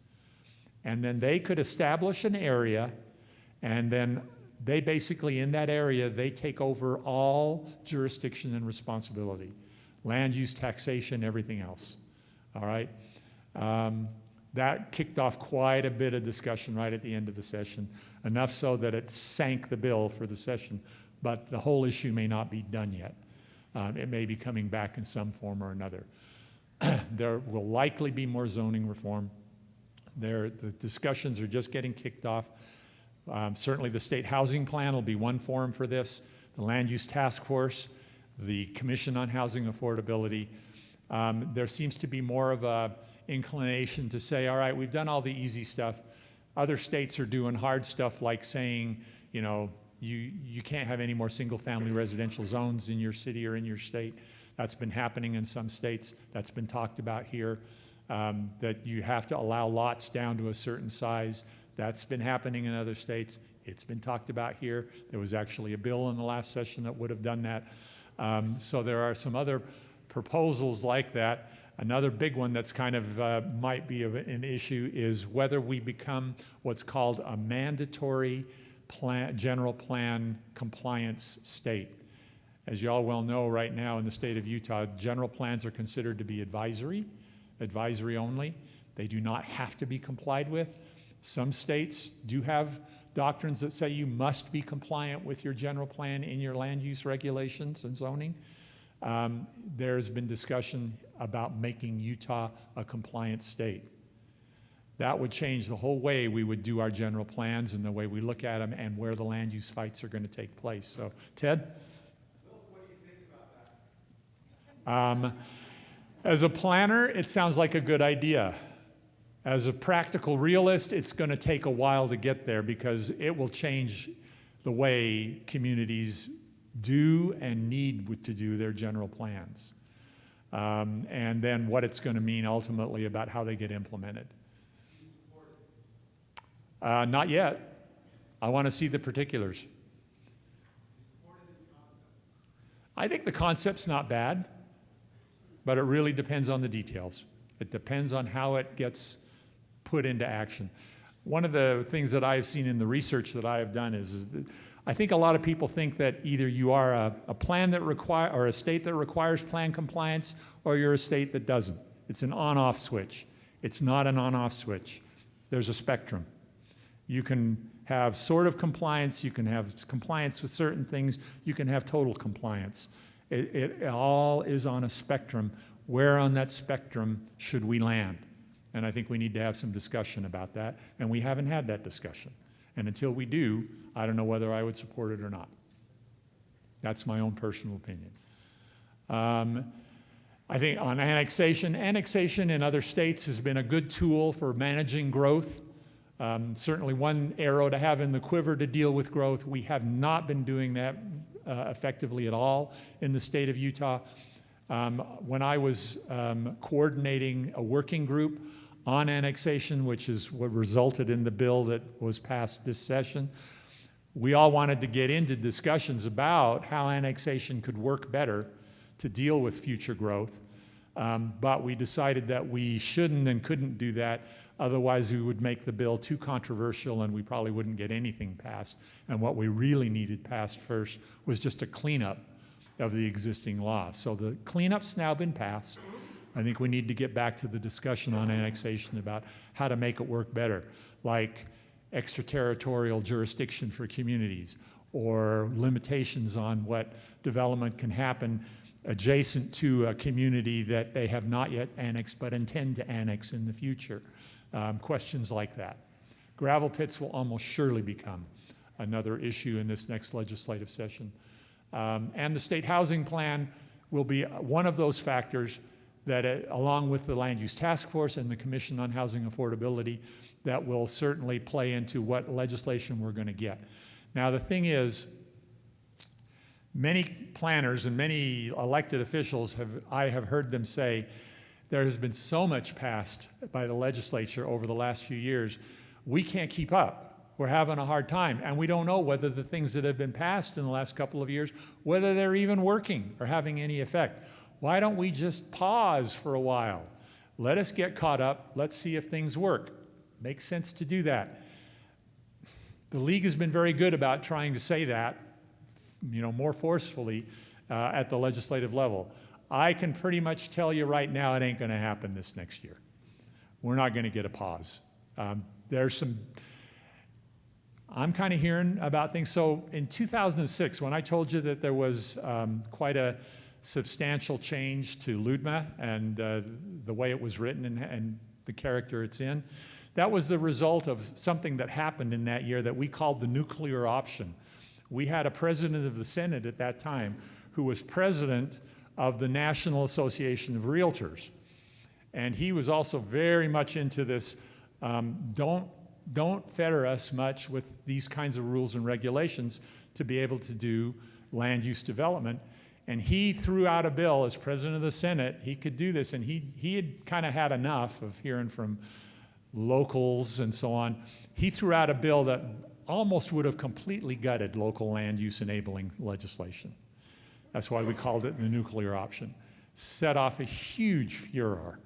S1: And then they could establish an area, and then they basically, in that area, they take over all jurisdiction and responsibility. Land use, taxation, everything else. All right? That kicked off quite a bit of discussion right at the end of the session, enough so that it sank the bill for the session, but the whole issue may not be done yet. It may be coming back in some form or another. There will likely be more zoning reform. The discussions are just getting kicked off. Certainly the state housing plan will be one forum for this, the land use task force, the Commission on Housing Affordability. There seems to be more of a inclination to say, all right, we've done all the easy stuff. Other states are doing hard stuff like saying, you can't have any more single-family residential zones in your city or in your state. That's been happening in some states. That's been talked about here, that you have to allow lots down to a certain size. That's been happening in other states. It's been talked about here. There was actually a bill in the last session that would have done that. So there are some other proposals like that. Another big one that's kind of might be an issue is whether we become what's called a mandatory general plan compliance state. As you all well know, right now in the state of Utah, general plans are considered to be advisory only. They do not have to be complied with. Some states do have doctrines that say you must be compliant with your general plan in your land use regulations and zoning. There's been discussion about making Utah a compliant state. That would change the whole way we would do our general plans and the way we look at them and where the land use fights are going to take place. So, Ted?
S4: What do you think about that?
S1: As a planner, it sounds like a good idea. As a practical realist, it's going to take a while to get there because it will change the way communities do and need to do their general plans. And then what it's going to mean ultimately about how they get implemented. Not yet. I want to see the particulars. I think the concept's not bad, but it really depends on the details. It depends on how it gets put into action. One of the things that I've seen in the research that I have done is I think a lot of people think that either you are a plan that or a state that requires plan compliance, or you're a state that doesn't. It's an on-off switch. It's not an on-off switch. There's a spectrum. You can have sort of compliance, you can have compliance with certain things, you can have total compliance. It all is on a spectrum. Where on that spectrum should we land? And I think we need to have some discussion about that, and we haven't had that discussion. And until we do, I don't know whether I would support it or not. That's my own personal opinion. I think on annexation in other states has been a good tool for managing growth. Certainly one arrow to have in the quiver to deal with growth. We have not been doing that effectively at all in the state of Utah. When I was coordinating a working group on annexation, which is what resulted in the bill that was passed this session, we all wanted to get into discussions about how annexation could work better to deal with future growth. But we decided that we shouldn't and couldn't do that. Otherwise, we would make the bill too controversial and we probably wouldn't get anything passed. And what we really needed passed first was just a cleanup of the existing law. So the cleanup's now been passed. I think we need to get back to the discussion on annexation about how to make it work better, like extraterritorial jurisdiction for communities or limitations on what development can happen adjacent to a community that they have not yet annexed but intend to annex in the future. Questions like that. Gravel pits will almost surely become another issue in this next legislative session. And the state housing plan will be one of those factors that, along with the Land Use Task Force and the Commission on Housing Affordability, that will certainly play into what legislation we're going to get. Now, the thing is, many planners and many elected officials I have heard them say, there has been so much passed by the legislature over the last few years, we can't keep up. We're having a hard time, and we don't know whether the things that have been passed in the last couple of years, whether they're even working or having any effect. Why don't we just pause for a while? Let us get caught up. Let's see if things work. Makes sense to do that. The league has been very good about trying to say that, more forcefully at the legislative level. I can pretty much tell you right now it ain't going to happen this next year. We're not going to get a pause. I'm kind of hearing about things. So in 2006, when I told you that there was quite a substantial change to LUDMA and the way it was written and the character it's in, that was the result of something that happened in that year that we called the nuclear option. We had a president of the Senate at that time who was president of the National Association of Realtors. And he was also very much into this, don't fetter us much with these kinds of rules and regulations to be able to do land use development. And he threw out a bill as president of the Senate. He could do this, and he had kind of had enough of hearing from locals and so on. He threw out a bill that almost would have completely gutted local land use enabling legislation. That's why we called it the nuclear option. Set off a huge furor.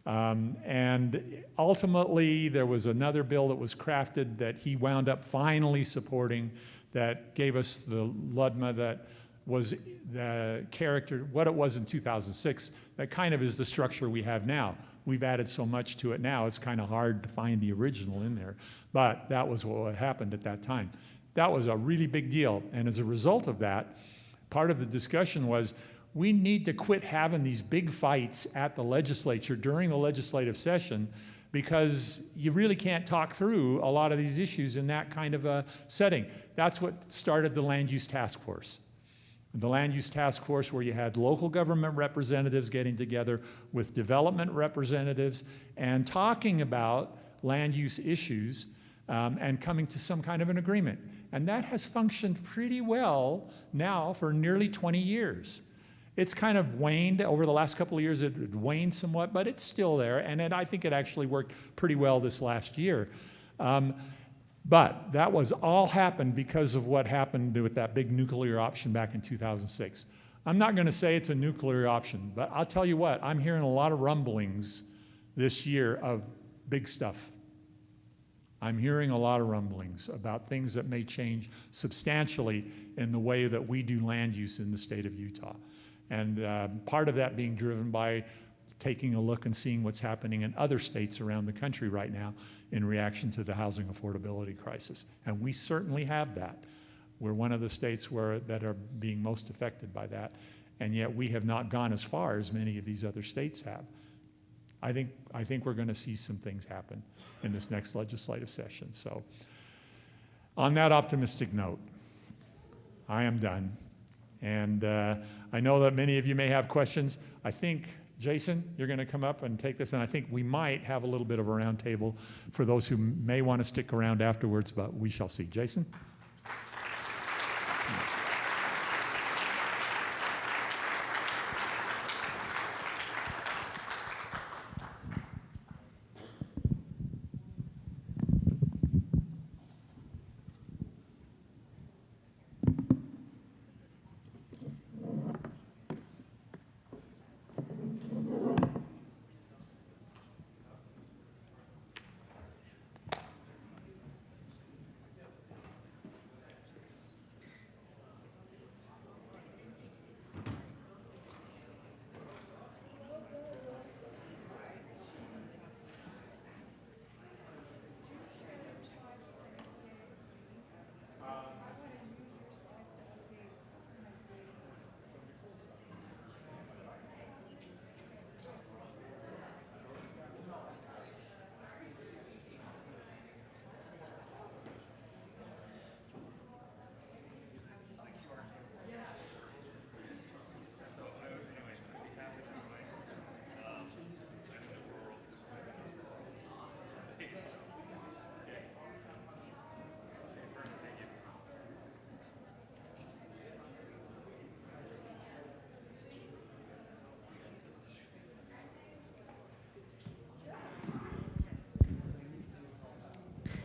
S1: And ultimately, there was another bill that was crafted that he wound up finally supporting that gave us the LUDMA that was the character, what it was in 2006, that kind of is the structure we have now. We've added so much to it now, it's kind of hard to find the original in there. But that was what happened at that time. That was a really big deal. And as a result of that, part of the discussion was we need to quit having these big fights at the legislature during the legislative session, because you really can't talk through a lot of these issues in that kind of a setting. That's what started the Land Use Task Force. The Land Use Task Force, where you had local government representatives getting together with development representatives and talking about land use issues and coming to some kind of an agreement. And that has functioned pretty well now for nearly 20 years. It's kind of waned over the last couple of years. It waned somewhat, but it's still there. And I think it actually worked pretty well this last year. But that was all happened because of what happened with that big nuclear option back in 2006. I'm not going to say it's a nuclear option, but I'll tell you what, I'm hearing a lot of rumblings this year of big stuff. I'm hearing a lot of rumblings about things that may change substantially in the way that we do land use in the state of Utah. And part of that being driven by taking a look and seeing what's happening in other states around the country right now in reaction to the housing affordability crisis. And we certainly have that. We're one of the states that are being most affected by that, and yet we have not gone as far as many of these other states have. I think we're going to see some things happen in this next legislative session. So on that optimistic note, I am done. And I know that many of you may have questions. I think, Jason, you're going to come up and take this, and I think we might have a little bit of a round table for those who may want to stick around afterwards, but we shall see. Jason?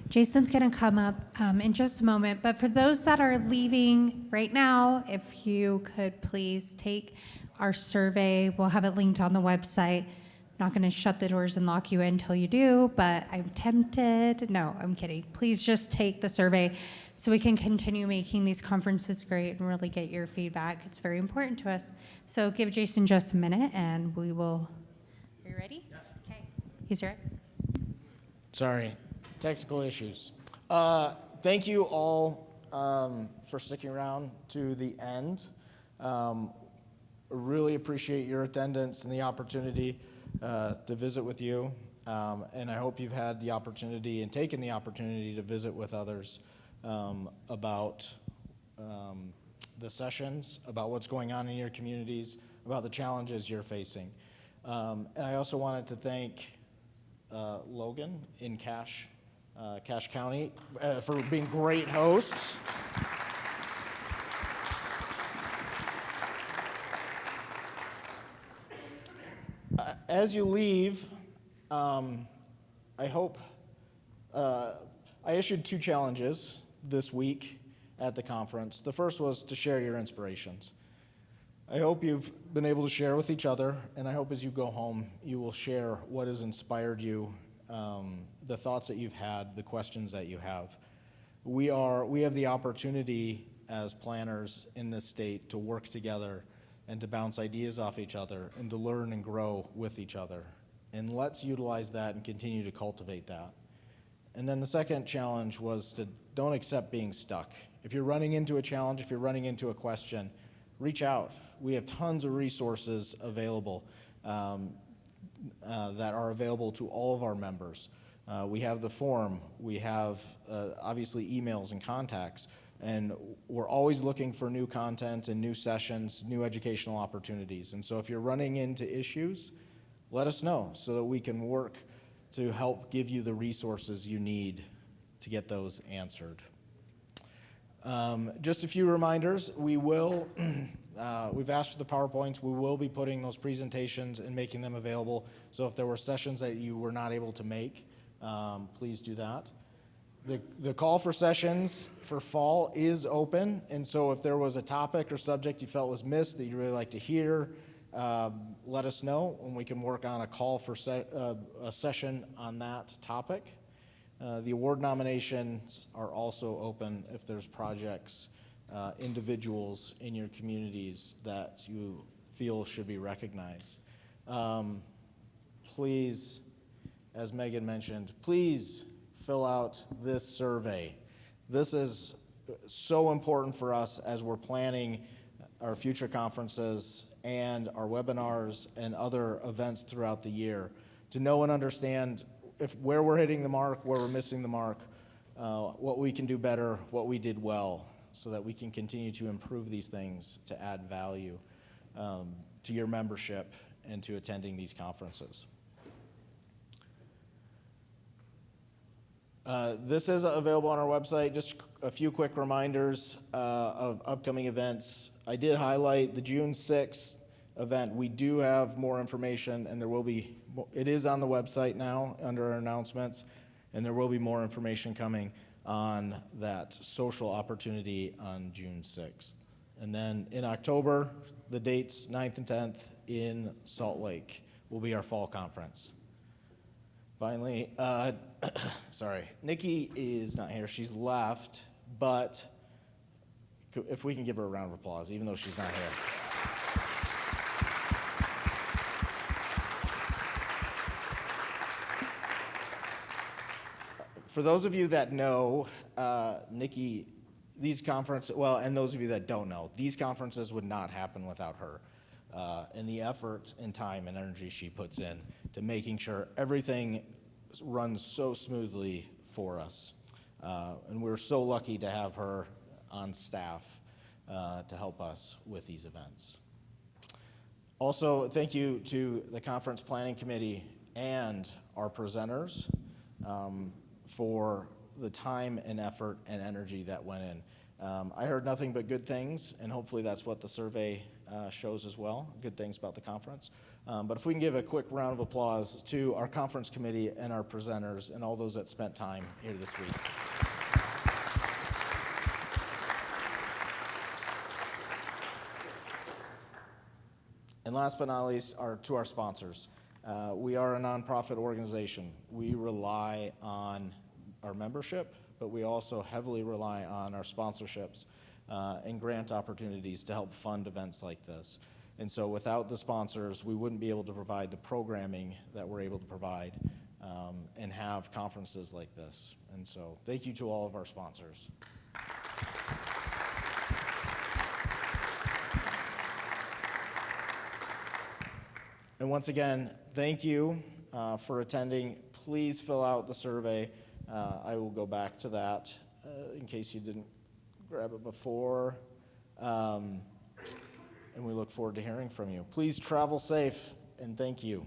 S5: Jason's going to come up in just a moment, but for those that are leaving right now, if you could please take our survey. We'll have it linked on the website. Not going to shut the doors and lock you in until you do, but I'm tempted. No, I'm kidding. Please just take the survey so we can continue making these conferences great and really get your feedback. It's very important to us. So give Jason just a minute and we will. Are you ready? Yes. Okay. He's ready.
S6: Sorry, technical issues. Thank you all for sticking around to the end. Really appreciate your attendance and the opportunity to visit with you. And I hope you've had the opportunity and taken the opportunity to visit with others about the sessions, about what's going on in your communities, about the challenges you're facing. And I also wanted to thank Logan in Cache County for being great hosts. As you leave, I hope I issued 2 challenges this week at the conference. The first was to share your inspirations. I hope you've been able to share with each other, and I hope as you go home, you will share what has inspired you, the thoughts that you've had, the questions that you have. We have the opportunity as planners in this state to work together and to bounce ideas off each other and to learn and grow with each other. And let's utilize that and continue to cultivate that. And then the second challenge was to don't accept being stuck. If you're running into a challenge, if you're running into a question, reach out. We have tons of resources available that are available to all of our members. We have the forum, we have obviously emails and contacts, and we're always looking for new content and new sessions, new educational opportunities. And so if you're running into issues, let us know so that we can work to help give you the resources you need to get those answered. Just a few reminders. We've asked for the PowerPoints. We will be putting those presentations and making them available. So if there were sessions that you were not able to make, please do that. The call for sessions for fall is open, and so if there was a topic or subject you felt was missed that you'd really like to hear, let us know, and we can work on a call for a session on that topic. The award nominations are also open if there's projects, individuals in your communities that you feel should be recognized. please, as Megan mentioned, please fill out this survey. This is so important for us as we're planning our future conferences and our webinars and other events throughout the year, to know and understand where we're hitting the mark, where we're missing the mark, what we can do better, what we did well, so that we can continue to improve these things to add value to your membership and to attending these conferences. This is available on our website. Just a few quick reminders of upcoming events. I did highlight the June 6th event. We do have more information, and it is on the website now under our announcements, and there will be more information coming on that social opportunity on June 6th. And then in October, the dates 9th and 10th in Salt Lake will be our fall conference. Finally, sorry, Nikki is not here. She's left, but if we can give her a round of applause, even though she's not here. For those of you that know, Nikki, these conferences, well, and those of you that don't know, these conferences would not happen without her. And the effort and time and energy she puts in to making sure everything runs so smoothly for us. And we're so lucky to have her on staff to help us with these events. Also, thank you to the Conference Planning Committee and our presenters for the time and effort and energy that went in. I heard nothing but good things, and hopefully that's what the survey shows as well, good things about the conference. But if we can give a quick round of applause to our conference committee and our presenters and all those that spent time here this week. And last but not least, to our sponsors. We are a nonprofit organization. We rely on our membership, but we also heavily rely on our sponsorships and grant opportunities to help fund events like this. And so without the sponsors, we wouldn't be able to provide the programming that we're able to provide and have conferences like this. And so thank you to all of our sponsors. And once again, thank you for attending. Please fill out the survey. I will go back to that in case you didn't grab it before. And we look forward to hearing from you. Please travel safe, and thank you.